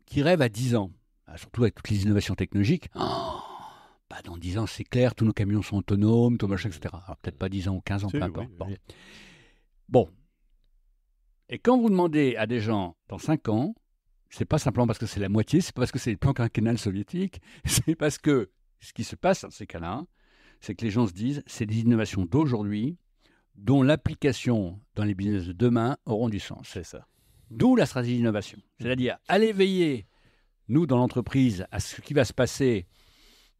qui rêve à 10 ans, surtout avec toutes les innovations technologiques, dans 10 ans, c'est clair, tous nos camions sont autonomes, tout machin, etc. Alors, peut-être pas 10 ans ou 15 ans, peu importe. Bon. Et quand vous demandez à des gens, dans 5 ans, c'est pas simplement parce que c'est la moitié, c'est pas parce que c'est le plan quinquennal soviétique, c'est parce que ce qui se passe dans ces cas-là, c'est que les gens se disent, c'est des innovations d'aujourd'hui dont l'application dans les business de demain auront du sens. C'est ça. D'où la stratégie d'innovation. C'est-à-dire, aller veiller, nous, dans l'entreprise, à ce qui va se passer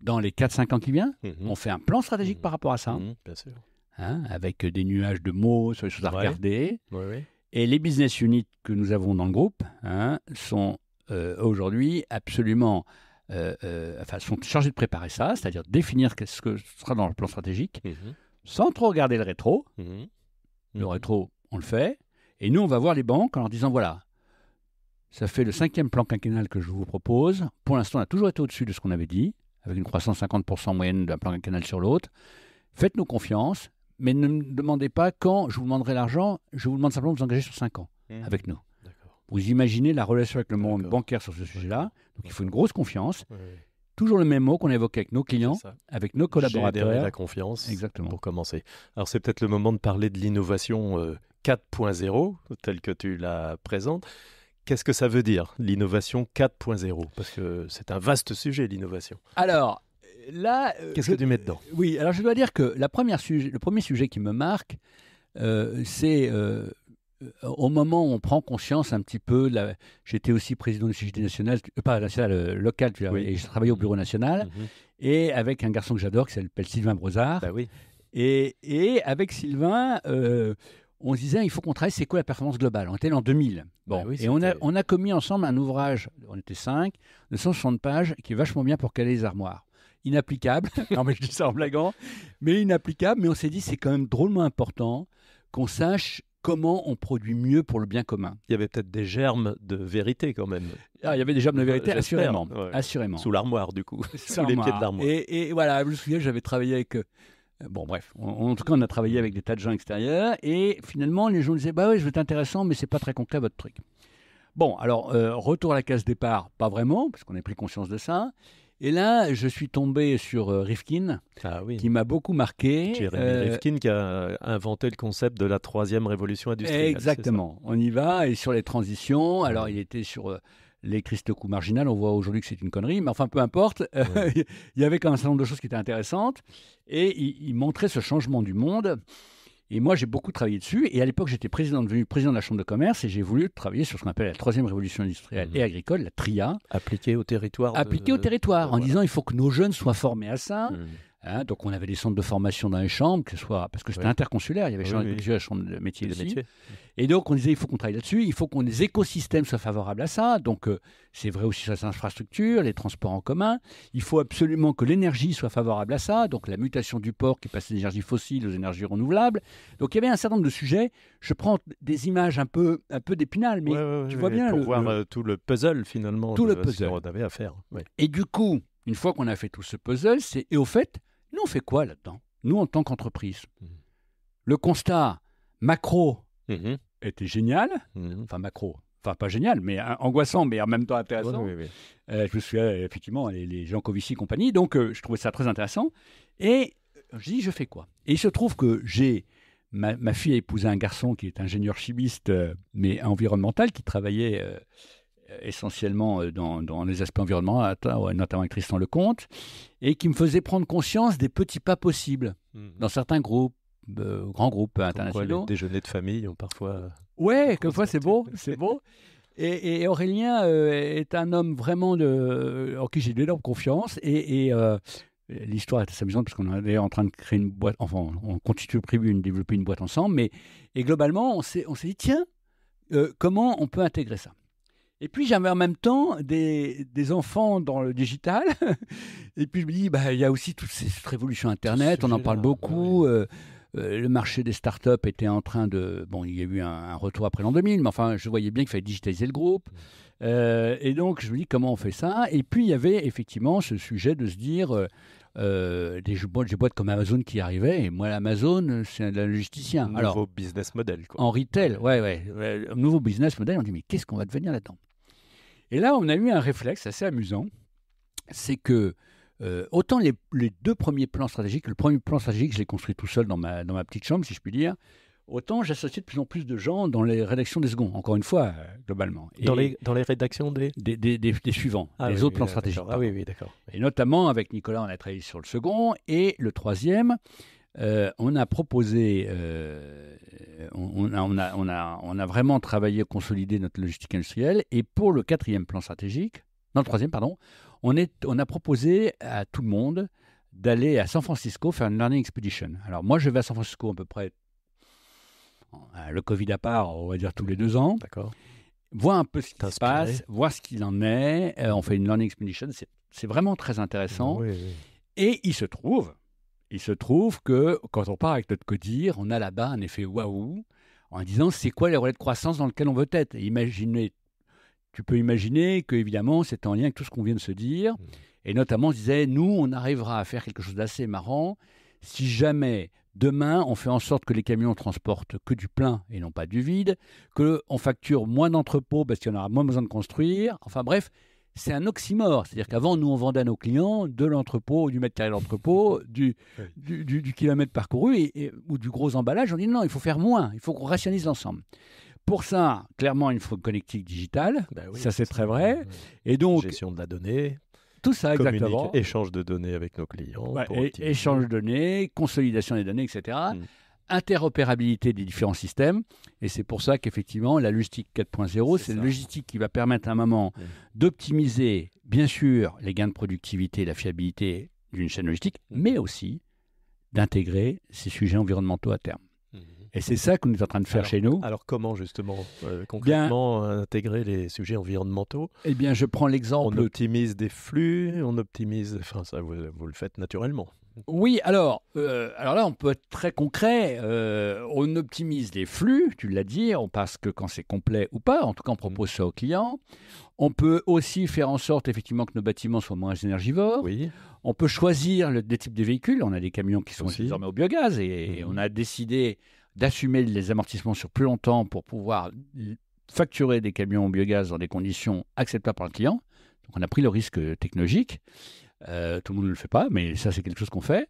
dans les 4-5 ans qui viennent, on fait un plan stratégique par rapport à ça, bien sûr. Avec des nuages de mots sur les choses à regarder. Oui. Et les business units que nous avons dans le groupe sont aujourd'hui absolument sont chargés de préparer ça, c'est-à-dire définir ce que sera dans le plan stratégique, sans trop regarder le rétro. Le rétro, on le fait. Et nous, on va voir les banques en leur disant, voilà, ça fait le 5e plan quinquennal que je vous propose. Pour l'instant, on a toujours été au-dessus de ce qu'on avait dit, avec une croissance 50% moyenne d'un plan quinquennal sur l'autre. Faites-nous confiance, mais ne me demandez pas quand je vous demanderai l'argent, je vous demande simplement de vous engager sur 5 ans avec nous. D'accord. Vous imaginez la relation avec le monde bancaire sur ce sujet-là, donc il faut une grosse confiance. Toujours le même mot qu'on évoquait avec nos clients, avec nos collaborateurs. Générer la confiance. Exactement. Pour commencer. Alors c'est peut-être le moment de parler de l'innovation 4.0, telle que tu la présentes. Qu'est-ce que ça veut dire, l'innovation 4.0 ? Parce que c'est un vaste sujet, l'innovation. Alors, là... Qu'est-ce que tu mets dedans ? Oui, alors je dois dire que le premier sujet qui me marque, c'est au moment où on prend conscience un petit peu, j'étais aussi président du CGT national, pas national, local, et je travaillais au bureau national, et avec un garçon que j'adore qui s'appelle Sylvain Brozard. Bah oui. Et avec Sylvain, on se disait, il faut qu'on travaille, c'est quoi la performance globale? On était en 2000. Bon, Bah oui, et on a commis ensemble un ouvrage, on était 5, de 160 pages, qui est vachement bien pour caler les armoires. Inapplicable, non mais je dis ça en blaguant, mais inapplicable, mais on s'est dit, c'est quand même drôlement important qu'on sache comment on produit mieux pour le bien commun. Il y avait peut-être des germes de vérité quand même. Ah, il y avait des germes de vérité, J'espère, assurément. ouais. Assurément. Sous l'armoire, du coup. Sous les pieds de l'armoire. Et voilà, je me souviens, j'avais travaillé avec... bon, bref, en tout cas, on a travaillé avec des tas de gens extérieurs, et finalement, les gens disaient, bah oui, je vais être intéressant, mais c'est pas très concret, votre truc. Bon, alors, retour à la case départ, pas vraiment, parce qu'on a pris conscience de ça. Et là, je suis tombé sur Rifkin, qui m'a beaucoup marqué. Jérémy Rifkin qui a inventé le concept de la troisième révolution industrielle. Exactement, on y va. Et sur les transitions, alors il était sur les coûts marginales, on voit aujourd'hui que c'est une connerie, mais enfin peu importe, il y avait quand même un certain nombre de choses qui étaient intéressantes. Et il montrait ce changement du monde. Et moi, j'ai beaucoup travaillé dessus. Et à l'époque, j'étais devenu président de la Chambre de commerce et j'ai voulu travailler sur ce qu'on appelle la troisième révolution industrielle et agricole, la TRIA. Appliquée au territoire. En disant il faut que nos jeunes soient formés à ça. Donc, on avait des centres de formation dans les chambres, parce que c'était interconsulaire, il y avait chambre d'agriculture et chambre de métier aussi. Et donc, on disait il faut qu'on travaille là-dessus, il faut que les écosystèmes soient favorables à ça. Donc, c'est vrai aussi sur les infrastructures, les transports en commun. Il faut absolument que l'énergie soit favorable à ça. Donc, la mutation du porc qui passe des énergies fossiles aux énergies renouvelables. Donc, il y avait un certain nombre de sujets. Je prends des images un peu d'épinal, mais tu vois bien. Pour voir tout le puzzle, finalement, tout le puzzle qu'on avait à faire. Ouais. Et du coup, une fois qu'on a fait tout ce puzzle, et au fait, nous, on fait quoi là-dedans? Nous, en tant qu'entreprise, le constat macro était génial. Enfin, macro. Enfin, pas génial, mais angoissant, mais en même temps intéressant. Je me souviens, effectivement, les Jean Covici et compagnie. Donc, je trouvais ça très intéressant. Et je dis, je fais quoi? Et il se trouve que ma fille a épousé un garçon qui est ingénieur chimiste, mais environnemental, qui travaillait essentiellement dans les aspects environnementaux, notamment avec Tristan Lecomte, et qui me faisait prendre conscience des petits pas possibles dans certains groupes, grands groupes internationaux. Les déjeuners de famille ont parfois... Ouais, quelquefois c'est beau, c'est beau. Et Aurélien est un homme vraiment en qui j'ai de l'énorme confiance, et l'histoire est assez amusante parce qu'on est en train de créer une boîte, enfin on continue de développer une boîte ensemble, et globalement on s'est dit tiens, comment on peut intégrer ça? Et puis, j'avais en même temps des enfants dans le digital. Et puis, je me dis, il y a aussi toute cette révolution Internet. On en parle beaucoup. Le marché des startups était en train de... Bon, il y a eu un retour après l'an 2000, mais enfin, je voyais bien qu'il fallait digitaliser le groupe. Et donc, je me dis, comment on fait ça? Et puis, il y avait effectivement ce sujet de se dire... des boîtes comme Amazon qui arrivaient, et moi, Amazon, c'est un logisticien. Nouveau business model, quoi. En retail, nouveau business model. On dit, mais qu'est-ce qu'on va devenir là-dedans? Et là, on a eu un réflexe assez amusant, c'est que autant les deux premiers plans stratégiques, le premier plan stratégique, je l'ai construit tout seul dans ma petite chambre, si je puis dire, autant j'associe de plus en plus de gens dans les rédactions des seconds, encore une fois, globalement. Et dans les rédactions des suivants, des autres plans stratégiques. Ah oui, d'accord. Et notamment, avec Nicolas, on a travaillé sur le second, et le troisième, on a proposé, on a vraiment travaillé, consolidé notre logistique industrielle, et pour le troisième, on a proposé à tout le monde d'aller à San Francisco faire une Learning Expedition. Alors moi, je vais à San Francisco à peu près, le Covid à part, on va dire tous les 2 ans. D'accord. Voir un peu ce qui se passe, voir ce qu'il en est. On fait une Learning Expedition, c'est vraiment très intéressant. Oui. Et il se trouve que quand on part avec notre codir, on a là-bas un effet waouh, en disant c'est quoi les relais de croissance dans lesquels on veut être. Et tu peux imaginer qu'évidemment c'est en lien avec tout ce qu'on vient de se dire. Et notamment, on se disait, nous, on arrivera à faire quelque chose d'assez marrant si jamais demain, on fait en sorte que les camions transportent que du plein et non pas du vide, qu'on facture moins d'entrepôts parce qu'il y en aura moins besoin de construire. Enfin bref, c'est un oxymore. C'est-à-dire qu'avant, nous, on vendait à nos clients de l'entrepôt, du mètre carré d'entrepôt, du kilomètre parcouru ou du gros emballage. On dit non, il faut faire moins, il faut qu'on rationalise l'ensemble. Pour ça, clairement, il faut une connectique digitale. Ça, c'est très vrai. Et donc, gestion de la donnée. Tout ça, exactement. Échange de données avec nos clients. Échange de données, consolidation des données, etc. interopérabilité des différents systèmes. Et c'est pour ça qu'effectivement, la logistique 4.0, c'est une logistique qui va permettre à un moment d'optimiser, bien sûr, les gains de productivité et la fiabilité d'une chaîne logistique, mais aussi d'intégrer ces sujets environnementaux à terme. Et c'est ça que nous sommes en train de faire chez nous. Alors comment justement, concrètement, intégrer les sujets environnementaux? Eh bien, je prends l'exemple... On optimise des flux, on optimise... Enfin, ça, vous le faites naturellement. Oui, alors là, on peut être très concret. On optimise les flux, tu l'as dit, on passe que quand c'est complet ou pas. En tout cas, on propose ça aux clients. On peut aussi faire en sorte, effectivement, que nos bâtiments soient moins énergivores. Oui. On peut choisir des types de véhicules. On a des camions qui sont désormais au biogaz et on a décidé d'assumer les amortissements sur plus longtemps pour pouvoir facturer des camions au biogaz dans des conditions acceptables par le client. Donc, on a pris le risque technologique. Tout le monde ne le fait pas, mais ça, c'est quelque chose qu'on fait.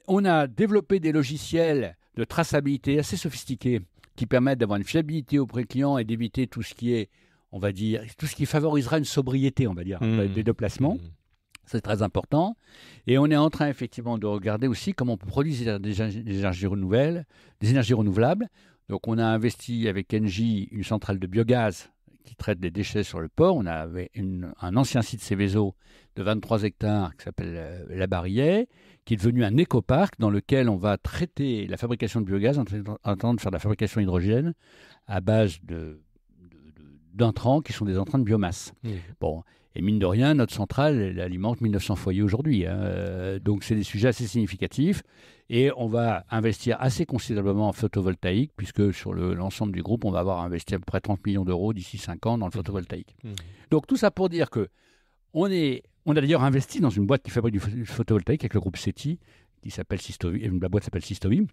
On a développé des logiciels de traçabilité assez sophistiqués qui permettent d'avoir une fiabilité auprès du client et d'éviter tout ce qui est, on va dire, tout ce qui favorisera une sobriété, on va dire, des déplacements. C'est très important. Et on est en train, effectivement, de regarder aussi comment on peut produire des énergies renouvelables. Donc, on a investi avec Engie une centrale de biogaz qui traite des déchets sur le port. On avait un ancien site Céveso de 23 hectares qui s'appelle La Barillet, qui est devenu un écoparc dans lequel on va traiter la fabrication de biogaz en train de faire de la fabrication hydrogène à base d'intrants qui sont des intrants de biomasse. Bon, et mine de rien, notre centrale, elle alimente 1900 foyers aujourd'hui. Donc, c'est des sujets assez significatifs. Et on va investir assez considérablement en photovoltaïque, puisque sur l'ensemble du groupe, on va avoir investi à peu près 30 millions d'euros d'ici 5 ans dans le photovoltaïque. Donc, tout ça pour dire qu'on a d'ailleurs investi dans une boîte qui fabrique du photovoltaïque avec le groupe SETI, qui s'appelle Systovi. La boîte s'appelle Systovi.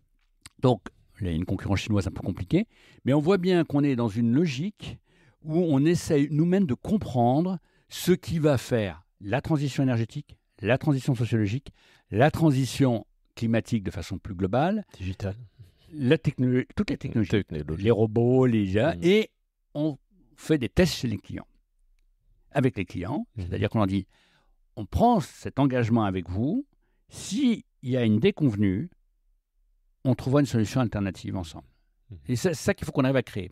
Donc, il y a une concurrence chinoise un peu compliquée. Mais on voit bien qu'on est dans une logique où on essaye nous-mêmes de comprendre ce qui va faire la transition énergétique, la transition sociologique, la transition climatique de façon plus globale, digitale, toutes les technologies, les robots, les IA, et on fait des tests chez les clients. Avec les clients, c'est-à-dire qu'on leur dit, on prend cet engagement avec vous, s'il y a une déconvenue, on trouvera une solution alternative ensemble. Et c'est ça qu'il faut qu'on arrive à créer.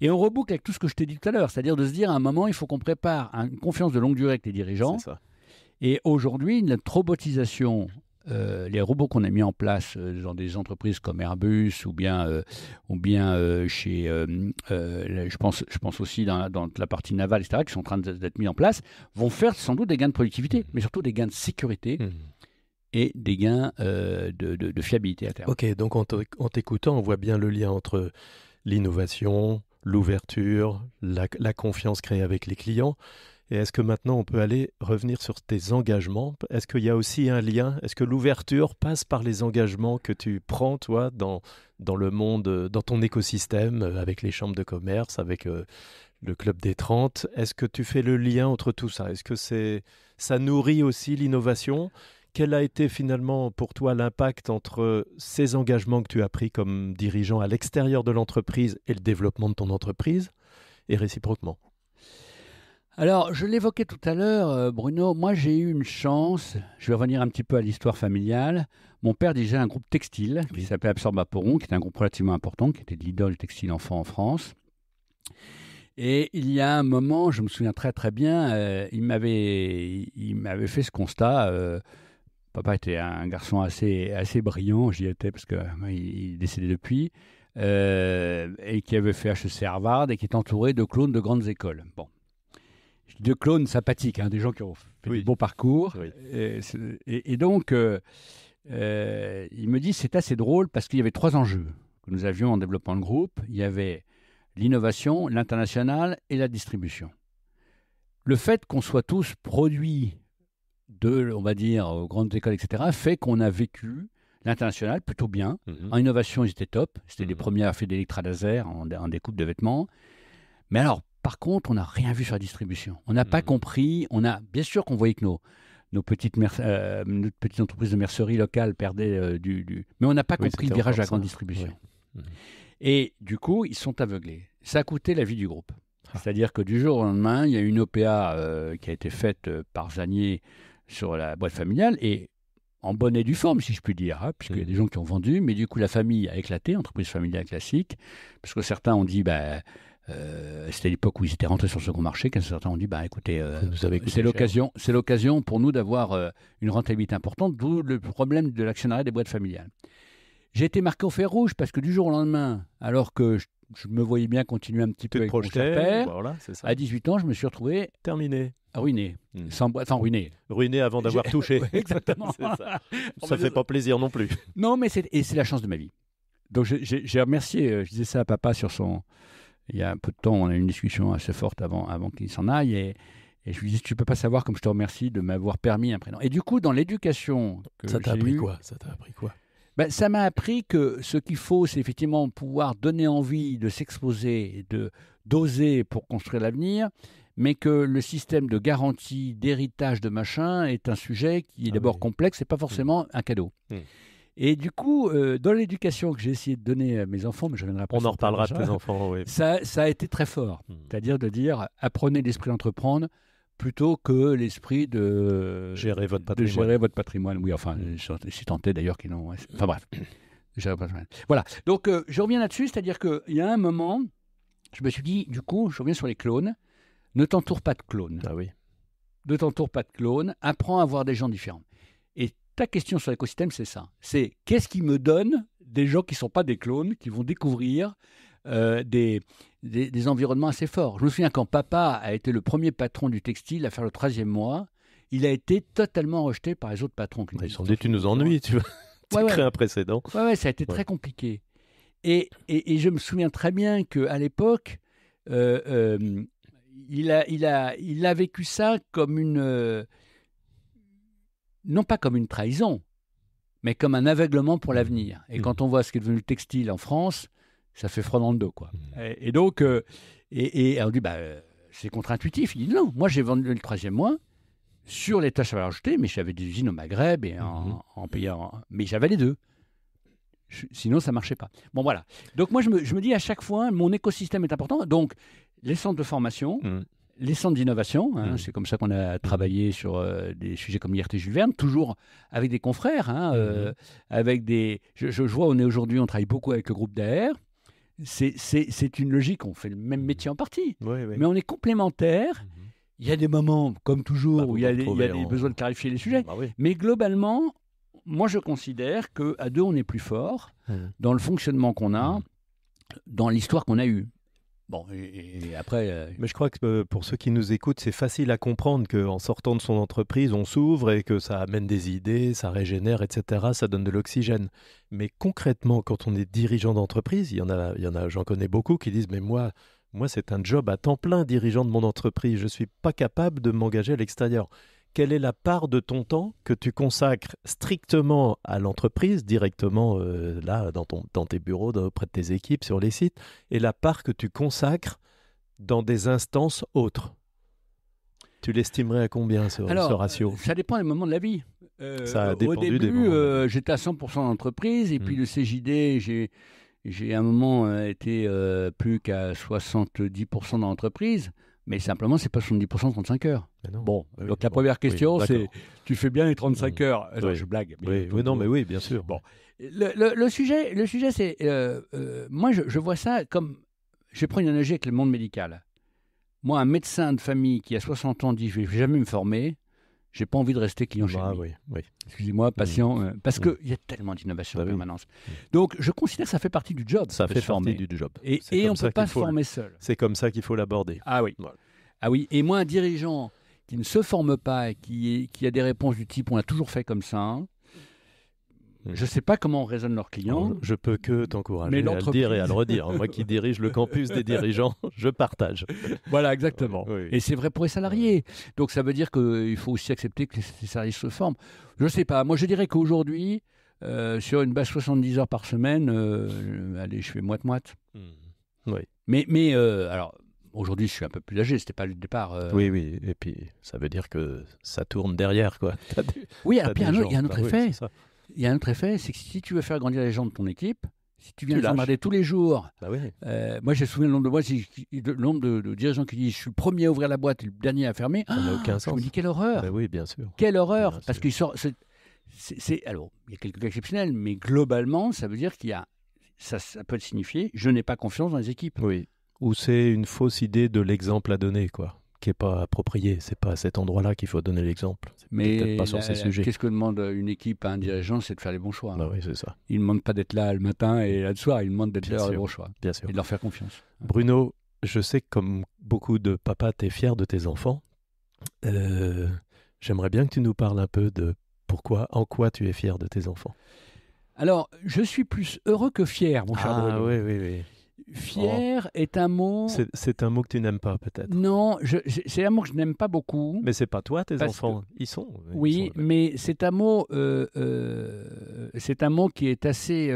Et on reboucle avec tout ce que je t'ai dit tout à l'heure, c'est-à-dire de se dire à un moment, il faut qu'on prépare une confiance de longue durée avec les dirigeants. C'est ça. Et aujourd'hui, notre robotisation, les robots qu'on a mis en place dans des entreprises comme Airbus ou bien chez, je pense aussi dans la partie navale, etc., qui sont en train d'être mis en place, vont faire sans doute des gains de productivité, mais surtout des gains de sécurité. Et des gains de fiabilité à terme. Ok, donc en t'écoutant, on voit bien le lien entre l'innovation, l'ouverture, la confiance créée avec les clients. Et est-ce que maintenant on peut revenir sur tes engagements? Est-ce qu'il y a aussi un lien? Est-ce que l'ouverture passe par les engagements que tu prends, toi, dans le monde, dans ton écosystème, avec les chambres de commerce, avec le Club des 30? Est-ce que tu fais le lien entre tout ça? Est-ce que ça nourrit aussi l'innovation? Quel a été finalement pour toi l'impact entre ces engagements que tu as pris comme dirigeant à l'extérieur de l'entreprise et le développement de ton entreprise, et réciproquement? Alors, je l'évoquais tout à l'heure, Bruno, moi j'ai eu une chance, je vais revenir un petit peu à l'histoire familiale. Mon père dirigeait un groupe textile qui s'appelait Absorbaporon, qui était un groupe relativement important, qui était de leader du textile enfant en France. Et il y a un moment, je me souviens très très bien, il m'avait fait ce constat. Papa était un garçon assez brillant, j'y étais parce qu'il est décédé depuis, et qui avait fait HEC Harvard et qui est entouré de clones de grandes écoles. Bon, je dis de clones sympathiques, des gens qui ont fait du beau parcours. Oui. Et donc, il me dit c'est assez drôle parce qu'il y avait 3 enjeux que nous avions en développant le groupe. Il y avait l'innovation, l'international et la distribution. Le fait qu'on soit tous produits on va dire, aux grandes écoles, etc., fait qu'on a vécu l'international plutôt bien. En innovation, ils étaient top. C'était les premiers à faire des électralaser en découpe de vêtements. Mais alors, par contre, on n'a rien vu sur la distribution. On n'a pas compris. Bien sûr qu'on voyait que nos petites entreprises de mercerie locales perdaient mais on n'a pas compris le virage à la grande distribution. Et du coup, ils sont aveuglés. Ça a coûté la vie du groupe. C'est-à-dire que du jour au lendemain, il y a une OPA qui a été faite par Zanier sur la boîte familiale, et en bonne et due forme, si je puis dire, hein, puisqu'il y a des gens qui ont vendu, mais du coup, la famille a éclaté, entreprise familiale classique, parce que certains ont dit, c'était l'époque où ils étaient rentrés sur le second marché, quand certains ont dit, écoutez, c'est l'occasion pour nous d'avoir une rentabilité importante, d'où le problème de l'actionnariat des boîtes familiales. J'ai été marqué au fer rouge, parce que du jour au lendemain, alors que je me voyais bien continuer un petit peu avec mon cher père, à 18 ans, je me suis retrouvé... Terminé. Ruiné. Ruiné. Ruiné avant d'avoir touché. Ouais, exactement. Ça fait pas plaisir non plus. Non, mais c'est la chance de ma vie. Donc j'ai remercié, je disais ça à papa sur son... Il y a un peu de temps, on a eu une discussion assez forte avant qu'il s'en aille, et je lui disais, tu peux pas savoir comme je te remercie de m'avoir permis un prénom. Et du coup, dans l'éducation que ça t'a appris quoi? Ça t'a appris quoi? Ça m'a appris que ce qu'il faut, c'est effectivement pouvoir donner envie de s'exposer, d'oser pour construire l'avenir, mais que le système de garantie, d'héritage, de machin est un sujet qui est d'abord complexe et pas forcément un cadeau. Et du coup, dans l'éducation que j'ai essayé de donner à mes enfants, mais je viendrai après. On en reparlera de tes enfants, oui. Ça a été très fort. C'est-à-dire de dire, apprenez l'esprit d'entreprendre plutôt que l'esprit de gérer votre patrimoine. Oui, enfin, si tant est d'ailleurs qu'ils n'ont... Enfin bref. Voilà. Donc, je reviens là-dessus, c'est-à-dire qu'il y a un moment, je me suis dit, du coup, je reviens sur les clones. Ne t'entoure pas de clones. Ah oui. Ne t'entoure pas de clones. Apprends à voir des gens différents. Et ta question sur l'écosystème, c'est ça. C'est qu'est-ce qui me donne des gens qui ne sont pas des clones, qui vont découvrir des environnements assez forts. Je me souviens quand papa a été le premier patron du textile à faire le 13e mois, il a été totalement rejeté par les autres patrons. Ils sont dit, tu nous ennuies, tu vas créer un précédent. Ouais, ça a été très compliqué. Et je me souviens très bien qu'à l'époque, il a vécu ça comme non pas comme une trahison, mais comme un aveuglement pour l'avenir. Et quand on voit ce qu'est devenu le textile en France, ça fait froid dans le dos, quoi. Et donc, on dit, c'est contre-intuitif. Il dit non, moi j'ai vendu le 13e mois sur les tâches à valeur ajoutée, mais j'avais des usines au Maghreb et en payant. Mais j'avais les deux. Sinon, ça ne marchait pas. Bon, voilà. Donc, moi, je me dis à chaque fois, mon écosystème est important. Donc, les centres de formation, les centres d'innovation, c'est comme ça qu'on a travaillé sur des sujets comme l'IRT Jules Verne, toujours avec des confrères, avec des... Je vois, on travaille beaucoup avec le groupe d'AR. C'est une logique, on fait le même métier en partie, mais on est complémentaires. Il y a des moments, comme toujours, où il y a des besoins de clarifier les sujets, mais globalement, moi je considère qu'à deux, on est plus fort dans le fonctionnement qu'on a, dans l'histoire qu'on a eue. Bon, et après... Mais je crois que pour ceux qui nous écoutent, c'est facile à comprendre qu'en sortant de son entreprise, on s'ouvre et que ça amène des idées, ça régénère, etc. Ça donne de l'oxygène. Mais concrètement, quand on est dirigeant d'entreprise, il y en a, j'en connais beaucoup qui disent « Mais moi, c'est un job à temps plein, dirigeant de mon entreprise. Je ne suis pas capable de m'engager à l'extérieur. » Quelle est la part de ton temps que tu consacres strictement à l'entreprise, directement là, dans tes bureaux, auprès de tes équipes, sur les sites, et la part que tu consacres dans des instances autres? Tu l'estimerais à combien ce ratio? Ça dépend des moments de la vie. Ça a dépendu au début, des moments. J'étais à 100% d'entreprise, et puis le CJD, j'ai à un moment été plus qu'à 70% dans l'entreprise. Mais simplement, c'est pas 70%, 35 heures. Bon, donc la première question, c'est tu fais bien les 35 heures. Alors, je blague. Mais oui, bien sûr. Bon, le sujet, c'est moi, je vois ça comme, je vais prendre une analogie avec le monde médical. Moi, un médecin de famille qui a 60 ans dit je vais jamais me former, j'ai pas envie de rester client chez lui. Excusez-moi, patient, parce qu'il y a tellement d'innovation en permanence. Donc, je considère que ça fait partie du job. Ça fait partie du job. Et on ne peut pas se former seul. C'est comme ça qu'il faut l'aborder. Ah oui. Voilà. Ah oui. Et moi, un dirigeant qui ne se forme pas et qui a des réponses du type on a toujours fait comme ça, je ne sais pas comment on raisonne leurs clients. Je peux que t'encourager à le dire et à le redire. Moi qui dirige le campus des dirigeants, je partage. Voilà, exactement. Oui. Et c'est vrai pour les salariés. Donc ça veut dire qu'il faut aussi accepter que les salariés se forment. Je ne sais pas. Moi, je dirais qu'aujourd'hui, sur une base 70 heures par semaine, allez, je fais moite-moite. Oui. Mais alors, aujourd'hui, je suis un peu plus âgé. C'était pas le départ. Oui. Et puis, ça veut dire que ça tourne derrière, quoi. Oui, alors, puis il y a un autre effet. Il y a un autre effet, c'est que si tu veux faire grandir les gens de ton équipe, si tu viens les emmerder tous les jours, moi j'ai souvenir le nombre de dirigeants qui disent je suis le premier à ouvrir la boîte et le dernier à fermer. Ça n'a aucun sens. Je me dis quelle horreur. Oui, bien sûr. Quelle horreur, parce qu'ils sortent. Alors, il y a quelques cas exceptionnels, mais globalement, ça veut dire qu'il y a... Ça peut signifier « je n'ai pas confiance dans les équipes ». Oui. Ou c'est une fausse idée de l'exemple à donner, quoi, qui n'est pas approprié. C'est pas à cet endroit-là qu'il faut donner l'exemple. C'est peut-être pas sur ces sujets. Qu'est-ce que demande une équipe à un dirigeant? C'est de faire les bons choix. Bah oui, c'est ça. Il ne demande pas d'être là le matin et là le soir, il demande d'être là les bons choix. Bien sûr. Et de leur faire confiance. Bruno, je sais que comme beaucoup de papas, tu es fier de tes enfants. J'aimerais bien que tu nous parles un peu de en quoi tu es fier de tes enfants. Alors, je suis plus heureux que fier, mon cher Bruno. Ah oui, oui, oui. Fier est un mot... C'est un mot que tu n'aimes pas, peut-être. Non, c'est un mot que je n'aime pas beaucoup. Mais c'est pas toi, tes enfants. Ils sont. Oui, mais c'est un mot qui est assez...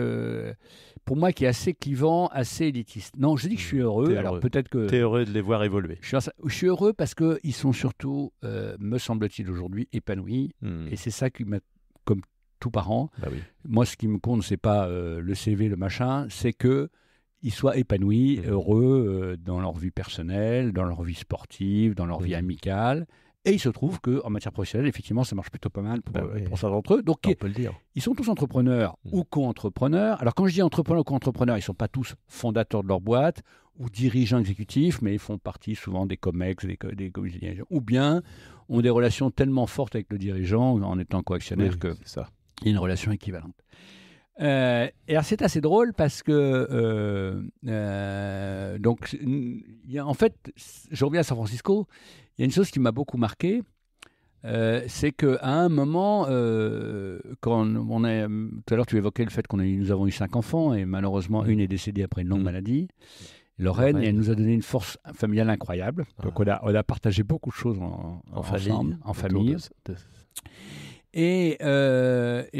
pour moi, qui est assez clivant, assez élitiste. Non, je dis que je suis heureux. Alors peut-être que... Tu es heureux de les voir évoluer. Je suis heureux parce qu'ils sont surtout, me semble-t-il aujourd'hui, épanouis. Et c'est ça qui m'a... Comme tout parent. Bah oui. Moi, ce qui me compte, c'est pas le CV, le machin, c'est que ils soient épanouis, heureux dans leur vie personnelle, dans leur vie sportive, dans leur vie amicale. Et il se trouve qu'en matière professionnelle, effectivement, ça marche plutôt pas mal pour certains d'entre eux. Donc, on peut le dire. Ils sont tous entrepreneurs ou co-entrepreneurs. Alors, quand je dis entrepreneurs ou co-entrepreneurs, ils ne sont pas tous fondateurs de leur boîte ou dirigeants exécutifs, mais ils font partie souvent des COMEX, des comités dirigeants, ou bien ont des relations tellement fortes avec le dirigeant en étant coactionnaire qu'il y a une relation équivalente. Et alors c'est assez drôle parce que donc en fait, je reviens à San Francisco. Il y a une chose qui m'a beaucoup marqué, c'est qu'à un moment, quand tout à l'heure tu évoquais le fait nous avons eu 5 enfants et malheureusement une est décédée après une longue maladie. Lorraine, et elle nous a donné une force familiale incroyable. Donc on a partagé beaucoup de choses ensemble, en famille. Et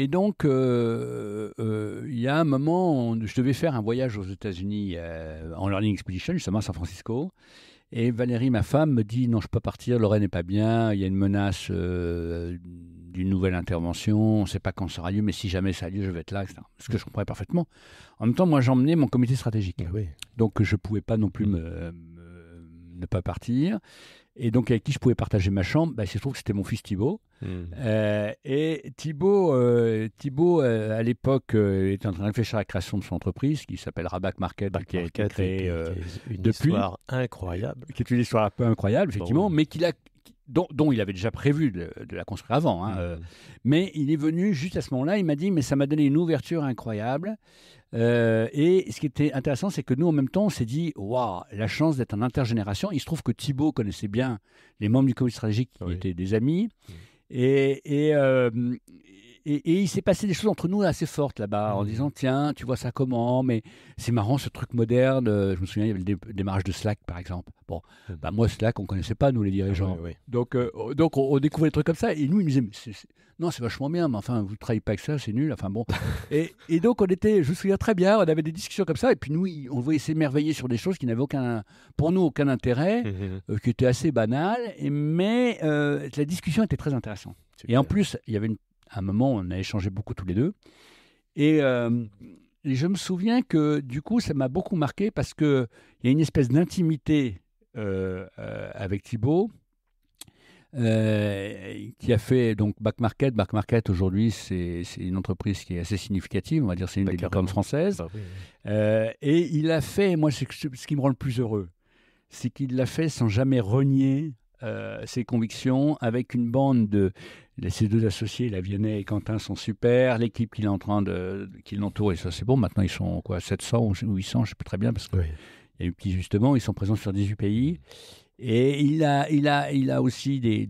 donc, il y a un moment, je devais faire un voyage aux États-Unis en Learning Expedition, justement à San Francisco. Et Valérie, ma femme, me dit « Non, je peux pas partir, Lorraine n'est pas bien, il y a une menace d'une nouvelle intervention, on ne sait pas quand ça aura lieu, mais si jamais ça a lieu, je vais être là, etc. » Ce que je comprenais parfaitement. En même temps, moi, j'emmenais mon comité stratégique. Oui. Donc, je ne pouvais pas non plus ne pas partir. Et donc, avec qui je pouvais partager ma chambre, il se trouve que c'était mon fils Thibaut. Et Thibaut, à l'époque, était en train de réfléchir à la création de son entreprise qui s'appelle Rabac Market, qui a été créée une histoire incroyable. Qui est une histoire un peu incroyable, effectivement, mais dont il avait déjà prévu de la construire avant. Mais il est venu juste à ce moment-là, il m'a dit, mais ça m'a donné une ouverture incroyable. Et ce qui était intéressant, c'est que nous, en même temps, on s'est dit, waouh, la chance d'être en intergénération. Il se trouve que Thibaut connaissait bien les membres du comité stratégique qui étaient des amis. Et il s'est passé des choses entre nous assez fortes là-bas, en disant, tiens, tu vois ça comment? Mais c'est marrant ce truc moderne. Je me souviens, il y avait le démarrage de Slack, par exemple. Bon, moi, Slack, on ne connaissait pas, nous, les dirigeants. Donc, on découvrait des trucs comme ça. Et nous, il nous disait, non, c'est vachement bien, mais enfin, vous ne travaillez pas avec ça, c'est nul. Enfin, bon. et donc, je me souviens très bien, on avait des discussions comme ça. Et puis, nous, on voyait s'émerveiller sur des choses qui n'avaient pour nous, aucun intérêt, qui étaient assez banales. Mais la discussion était très intéressante. Super. Et en plus, il y avait un moment où on a échangé beaucoup tous les deux. Et je me souviens que, du coup, ça m'a beaucoup marqué parce qu'il y a une espèce d'intimité avec Thibaut. Qui a fait donc Back Market. Back Market aujourd'hui, c'est une entreprise qui est assez significative, on va dire, c'est une des licornes françaises. Et il a fait, moi, ce qui me rend le plus heureux, c'est qu'il l'a fait sans jamais renier ses convictions, avec une bande ses 2 associés, la Vianney et Quentin, sont super, l'équipe qui l'entoure, et ça c'est bon, maintenant ils sont 700 ou 800, je ne sais pas très bien, parce qu'il y a eu petit justement, ils sont présents sur 18 pays. Et il a aussi des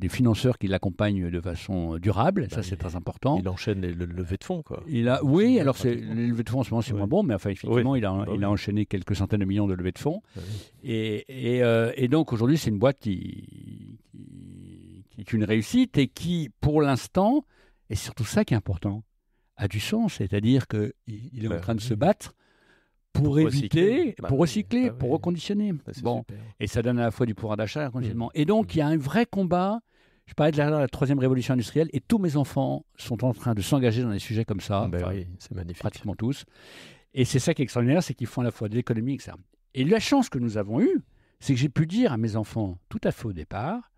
financeurs qui l'accompagnent de façon durable. Ça, c'est très important. Il enchaîne les levées de fonds, quoi. Oui, alors les levées de fonds en ce moment, c'est moins bon, mais enfin, effectivement, il a enchaîné quelques centaines de millions de levées de fonds. Et donc, aujourd'hui, c'est une boîte qui est une réussite et qui, pour l'instant, et c'est surtout ça qui est important, a du sens. C'est-à-dire qu'il est en train de se battre pour éviter, pour recycler, pour reconditionner. Et ça donne à la fois du pouvoir d'achat et un conditionnement. Et donc, il y a un vrai combat. Je parlais de la 3e révolution industrielle et tous mes enfants sont en train de s'engager dans des sujets comme ça. C'est magnifique. Pratiquement tous. Et c'est ça qui est extraordinaire, c'est qu'ils font à la fois de l'économie, etc. Et la chance que nous avons eue, c'est que j'ai pu dire à mes enfants, tout à fait au départ,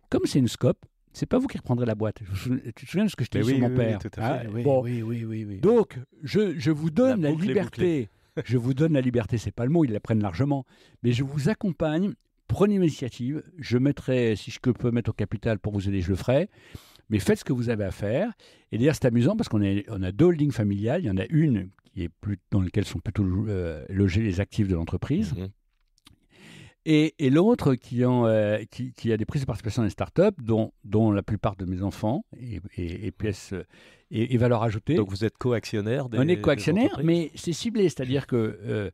comme c'est une scope, c'est pas vous qui reprendrez la boîte. Tu te souviens de ce que je t'ai Mais dit oui, sur mon oui, père, oui, tout à fait. hein? Oui, Bon. oui. Donc, je vous donne La la boucle est liberté. Je vous donne la liberté, c'est pas le mot, ils la prennent largement. Mais je vous accompagne. Prenez l'initiative. Je mettrai, si je peux mettre au capital pour vous aider, je le ferai. Mais faites ce que vous avez à faire. Et d'ailleurs, c'est amusant parce qu'on a 2 holdings familiales. Il y en a une qui est dans laquelle sont plutôt logés les actifs de l'entreprise. Mhm. Et l'autre qui a des prises de participation dans les startups, dont la plupart de mes enfants et PS et valeur ajoutée. Donc vous êtes co-actionnaire On est des co-actionnaire, entreprises. mais c'est ciblé, c'est-à-dire que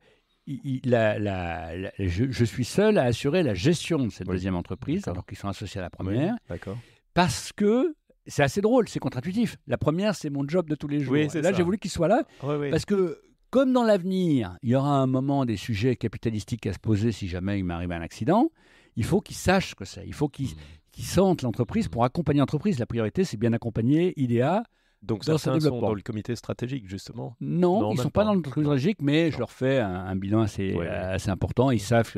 je suis seul à assurer la gestion de cette Oui. deuxième entreprise, D'accord. alors qu'ils sont associés à la Oui, première, d'accord. parce que c'est assez drôle, c'est contre-intuitif. La première, c'est mon job de tous les jours. Oui, c'est Là, ça. j'ai voulu qu'il soit là, Oui. parce que comme dans l'avenir, il y aura un moment des sujets capitalistiques à se poser si jamais il m'arrive un accident, il faut qu'ils sachent ce que c'est. Il faut qu'ils sentent l'entreprise pour accompagner l'entreprise. La priorité, c'est bien accompagner IDEA. Donc dans certains son sont développement. dans le comité stratégique, justement. Non, ils ne même sont pas dans pas. l'entreprise stratégique, mais je leur fais un bilan assez important. Ils savent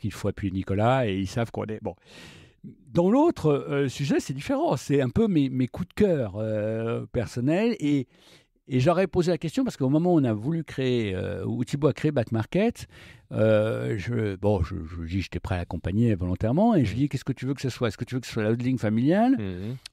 qu'il faut appuyer Nicolas et ils savent qu'on est... Bon. Dans l'autre sujet, c'est différent. C'est un peu mes coups de cœur personnels. Et j'aurais posé la question parce qu'au moment où on a voulu créer, où Thibaut a créé Back Market, je dis j'étais prêt à l'accompagner volontairement et je lui dis qu'est-ce que tu veux que ce soit? Est-ce que tu veux que ce soit la holding familiale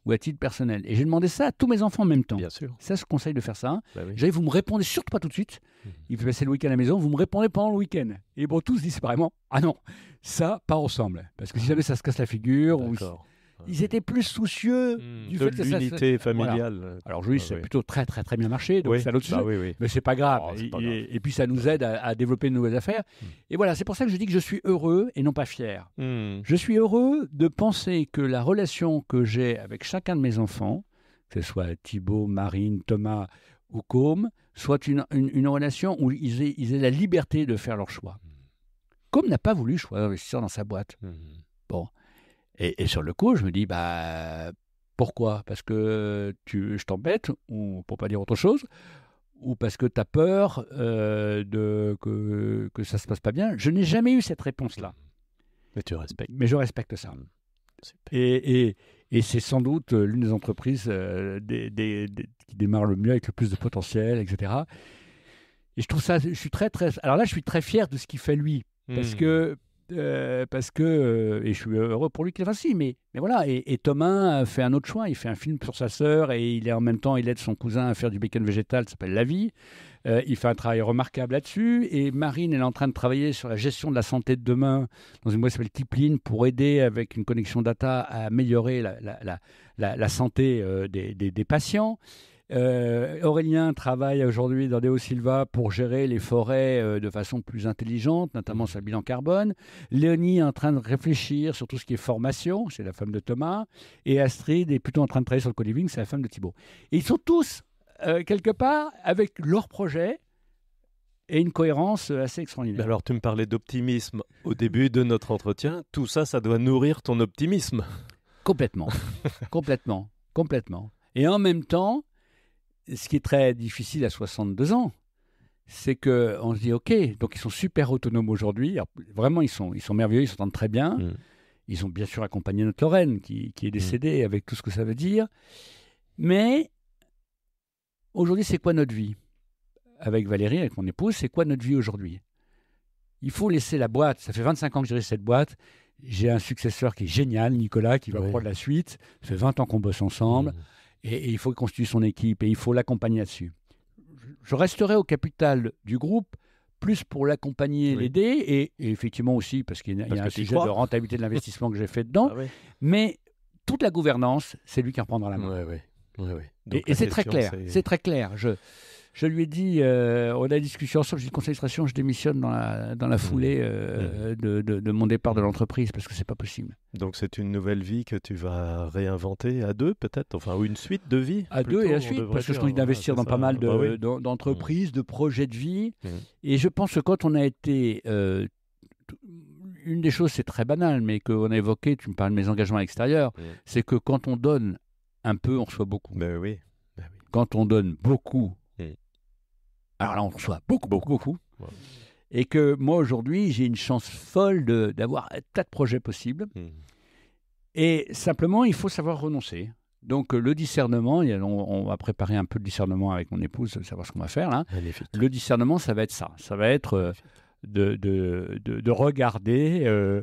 ou à titre personnel? Et j'ai demandé ça à tous mes enfants en même temps. Bien sûr. Ça, je conseille de faire ça. Bah oui. J'ai dit, vous me répondez surtout pas tout de suite. Il fait passer le week-end à la maison, vous me répondez pendant le week-end. Et bon, tous disent séparément, ah non, ça, pas ensemble. Parce que si jamais ça se casse la figure, ou D'accord. ils étaient plus soucieux du de fait que ça l'unité se... familiale. Voilà. Alors oui, ça a plutôt très bien marché, donc Oui, c'est un autre sujet. oui. Mais c'est pas grave. Oh, c'est pas grave. Et puis ça nous aide à développer de nouvelles affaires. Et voilà, c'est pour ça que je dis que je suis heureux et non pas fier. Je suis heureux de penser que la relation que j'ai avec chacun de mes enfants, que ce soit Thibaut, Marine, Thomas ou Côme, soit une relation où ils aient la liberté de faire leur choix. Côme n'a pas voulu choisir d'investir dans sa boîte. Bon. Et sur le coup, je me dis, pourquoi? Parce que je t'embête, ou pour pas dire autre chose, ou parce que tu as peur que ça se passe pas bien. Je n'ai jamais eu cette réponse-là. Mais tu respectes. Mais je respecte ça. Super. Et c'est sans doute l'une des entreprises qui démarre le mieux, avec le plus de potentiel, etc. Et je trouve ça, je suis alors là, je suis très fier de ce qu'il fait lui, parce que et je suis heureux pour lui qu'il le fasse aussi, mais voilà. Et Thomas fait un autre choix. Il fait un film sur sa sœur et il aide son cousin à faire du bacon végétal, ça s'appelle La Vie. Il fait un travail remarquable là-dessus. Et Marine, elle est en train de travailler sur la gestion de la santé de demain dans une boîte qui s'appelle Kipling pour aider avec une connexion data à améliorer la santé des patients. Aurélien travaille aujourd'hui dans Deo Silva pour gérer les forêts de façon plus intelligente, notamment sur le bilan carbone. Léonie est en train de réfléchir sur tout ce qui est formation, c'est la femme de Thomas. Et Astrid est plutôt en train de travailler sur le co-living, c'est la femme de Thibaut. Et ils sont tous, quelque part, avec leur projet et une cohérence assez extraordinaire. Alors, tu me parlais d'optimisme au début de notre entretien. Tout ça, ça doit nourrir ton optimisme. Complètement. Complètement. Et en même temps, ce qui est très difficile à 62 ans, c'est qu'on se dit, OK, donc ils sont super autonomes aujourd'hui. Alors, vraiment, ils sont merveilleux, ils s'entendent très bien. Ils ont bien sûr accompagné notre Lorraine, qui est décédée, avec tout ce que ça veut dire. Mais aujourd'hui, c'est quoi notre vie? Avec Valérie, avec mon épouse, c'est quoi notre vie aujourd'hui? Il faut laisser la boîte. Ça fait 25 ans que je dirige cette boîte. J'ai un successeur qui est génial, Nicolas, qui va prendre la suite. Ça fait 20 ans qu'on bosse ensemble. Et il faut constituer son équipe et il faut l'accompagner là-dessus. Je resterai au capital du groupe, plus pour l'accompagner, l'aider, et effectivement aussi parce qu'il y a un sujet de rentabilité de l'investissement que j'ai fait dedans. Mais toute la gouvernance, c'est lui qui reprendra la main. Et c'est très clair. C'est très clair. Je lui ai dit, on a discussion ensemble, j'ai dit conseil d'administration, je démissionne dans la foulée de mon départ de l'entreprise parce que c'est pas possible. Donc c'est une nouvelle vie que tu vas réinventer à deux peut-être, ou une suite de vie à deux et à suite, parce que je continue d'investir dans pas mal d'entreprises, de projets de vie. Et je pense que quand on a été... une des choses, c'est très banal, mais qu'on a évoqué, tu me parles de mes engagements à l'extérieur, c'est que quand on donne un peu, on reçoit beaucoup. Quand on donne beaucoup, alors là, on reçoit beaucoup. Ouais. Et que moi, aujourd'hui, j'ai une chance folle d'avoir un tas de projets possibles. Et simplement, il faut savoir renoncer. Donc, le discernement, on va préparer un peu de discernement avec mon épouse, savoir ce qu'on va faire là. Magnifique. Le discernement, ça va être ça. Ça va être de regarder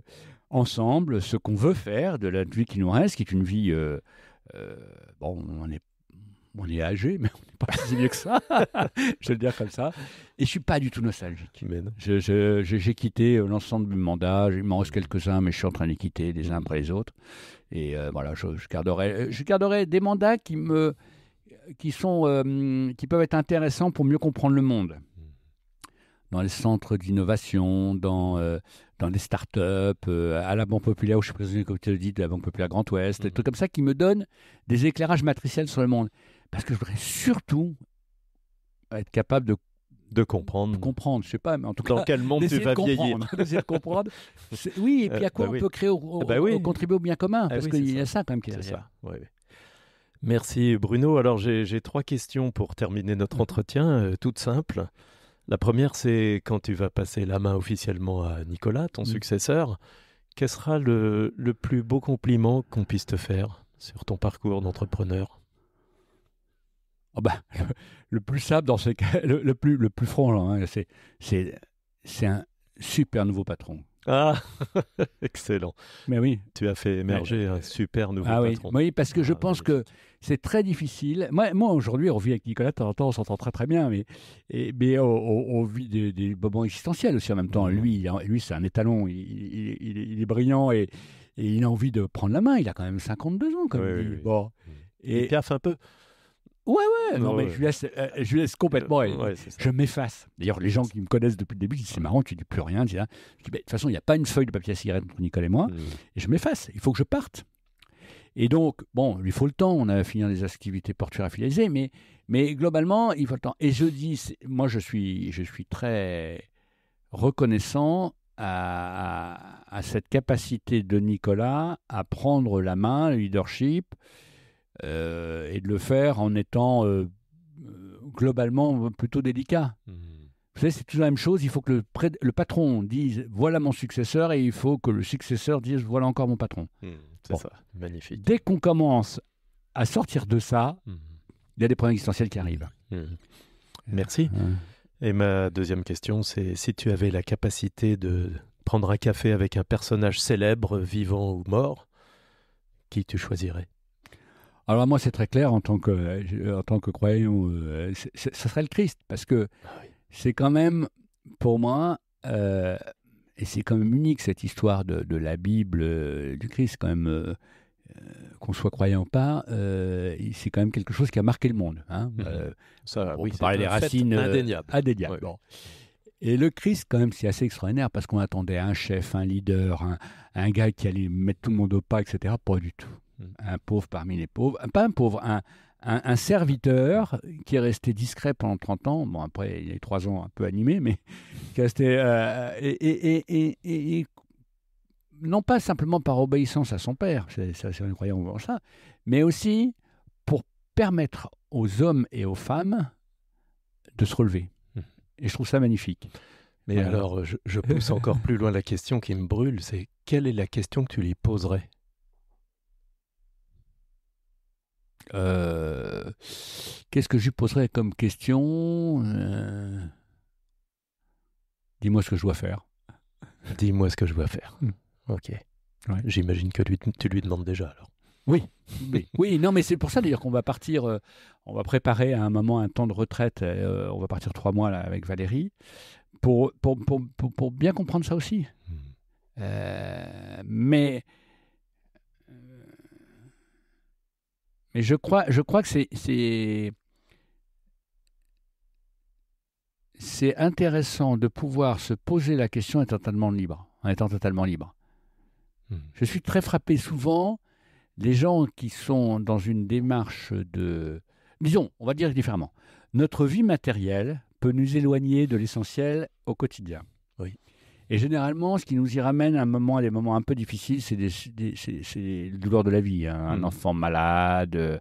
ensemble ce qu'on veut faire de la vie qui nous reste, qui est une vie... bon, on est âgé, mais on n'est pas si vieux que ça. Je vais le dire comme ça. Et je ne suis pas du tout nostalgique. Mais non. J'ai quitté l'ensemble du mandat. Il m'en reste quelques-uns, mais je suis en train de les quitter les uns après les autres. Et voilà, je garderai des mandats qui peuvent être intéressants pour mieux comprendre le monde. Dans les centres d'innovation, dans les startups, à la Banque Populaire, où je suis président du comité d'audit de la Banque Populaire Grand Ouest, des trucs comme ça qui me donnent des éclairages matriciels sur le monde. Parce que je voudrais surtout être capable de comprendre, je ne sais pas, mais en tout cas, dans quel monde tu vas vieillir. D'essayer de comprendre. Oui, et puis à quoi on peut créer, contribuer au bien commun, parce qu'il y a ça quand même qui est derrière. Oui. Merci Bruno. Alors j'ai 3 questions pour terminer notre entretien, toutes simples. La première, c'est quand tu vas passer la main officiellement à Nicolas, ton successeur, quel sera le plus beau compliment qu'on puisse te faire sur ton parcours d'entrepreneur? Le plus simple dans ces cas, le plus franc, hein, c'est un super nouveau patron. Ah, excellent. Mais oui. Tu as fait émerger un super nouveau patron. Oui, parce que je pense que c'est très difficile. Moi aujourd'hui, on vit avec Nicolas, de temps en temps, on s'entend très très bien, mais on vit des moments existentiels aussi en même temps. Lui, c'est un étalon, il est brillant et il a envie de prendre la main. Il a quand même 52 ans, comme il dit. Bon. Il piaffe un peu. Ouais. Non, mais je lui laisse complètement. Je m'efface. D'ailleurs, les gens qui me connaissent depuis le début disent c'est marrant, tu dis plus rien. Je dis, de toute façon, il n'y a pas une feuille de papier à cigarette entre Nicolas et moi. Et je m'efface. Il faut que je parte. Et donc, bon, il faut le temps. On a fini les activités portuaires affiliées, mais globalement, il faut le temps. Et je dis, moi, je suis très reconnaissant à cette capacité de Nicolas à prendre la main, le leadership. Et de le faire en étant globalement plutôt délicat. Vous savez, c'est toujours la même chose. Il faut que le patron dise « voilà mon successeur » et il faut que le successeur dise « voilà encore mon patron ». C'est ça, magnifique. Dès qu'on commence à sortir de ça, il y a des problèmes existentiels qui arrivent. Merci. Et ma deuxième question, c'est si tu avais la capacité de prendre un café avec un personnage célèbre, vivant ou mort, qui tu choisirais? Alors moi, c'est très clair, en tant que croyant, ça serait le Christ, parce que c'est quand même, pour moi, et c'est quand même unique cette histoire de la Bible, du Christ, quand même, qu'on soit croyant ou pas, c'est quand même quelque chose qui a marqué le monde. Hein. On peut parler des racines indéniables. Bon. Et le Christ, quand même, c'est assez extraordinaire, parce qu'on attendait un chef, un leader, un gars qui allait mettre tout le monde au pas, etc. Pas du tout. Un pauvre parmi les pauvres, pas un pauvre, un serviteur qui est resté discret pendant 30 ans, bon après il y a eu 3 ans un peu animé, mais qui est resté, et non pas simplement par obéissance à son père, c'est un croyant ça, mais aussi pour permettre aux hommes et aux femmes de se relever. Et je trouve ça magnifique. Mais alors, je pousse encore plus loin la question qui me brûle, c'est quelle est la question que tu lui poserais? Qu'est-ce que je lui poserais comme question? Dis-moi ce que je dois faire. Dis-moi ce que je dois faire. Ok. Ouais. J'imagine que tu lui demandes déjà alors. Oui, non, mais c'est pour ça d'ailleurs qu'on va partir, on va préparer à un moment un temps de retraite, on va partir 3 mois là, avec Valérie, pour bien comprendre ça aussi. Mais je crois que c'est intéressant de pouvoir se poser la question en étant totalement libre. Je suis très frappé souvent des gens qui sont dans une démarche de... Disons, on va dire différemment. Notre vie matérielle peut nous éloigner de l'essentiel au quotidien. Oui. Et généralement, ce qui nous y ramène à des moments un peu difficiles, c'est les douleurs de la vie. Hein. Un enfant malade,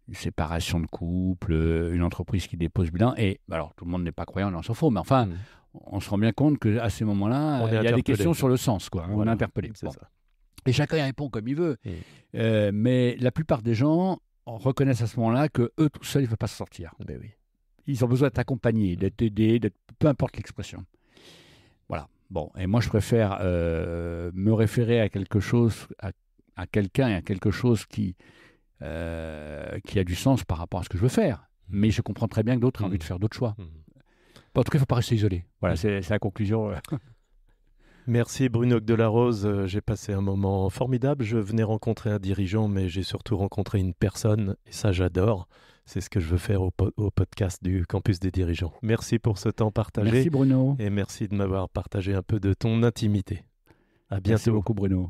une séparation de couple, une entreprise qui dépose bilan. Et alors, tout le monde n'est pas croyant, on s'en fout, mais enfin, on se rend bien compte qu'à ces moments-là, il y a des questions sur le sens. Quoi. Voilà, on est interpellé. C'est ça. Et chacun y répond comme il veut. Mm. Mais la plupart des gens reconnaissent à ce moment-là que eux tout seuls, ils ne peuvent pas se sortir. Ben oui. Ils ont besoin d'être accompagnés, d'être aidés, peu importe l'expression. Voilà. Bon, et moi, je préfère me référer à quelque chose, à quelqu'un et à quelque chose qui a du sens par rapport à ce que je veux faire. Mais je comprends très bien que d'autres ont envie de faire d'autres choix. En tout cas, il ne faut pas rester isolé. Voilà, c'est la conclusion. Merci Bruno Delarose, j'ai passé un moment formidable. Je venais rencontrer un dirigeant, mais j'ai surtout rencontré une personne, et ça j'adore. C'est ce que je veux faire au podcast du Campus des dirigeants. Merci pour ce temps partagé. Merci Bruno. Et merci de m'avoir partagé un peu de ton intimité. À bientôt. Merci beaucoup Bruno.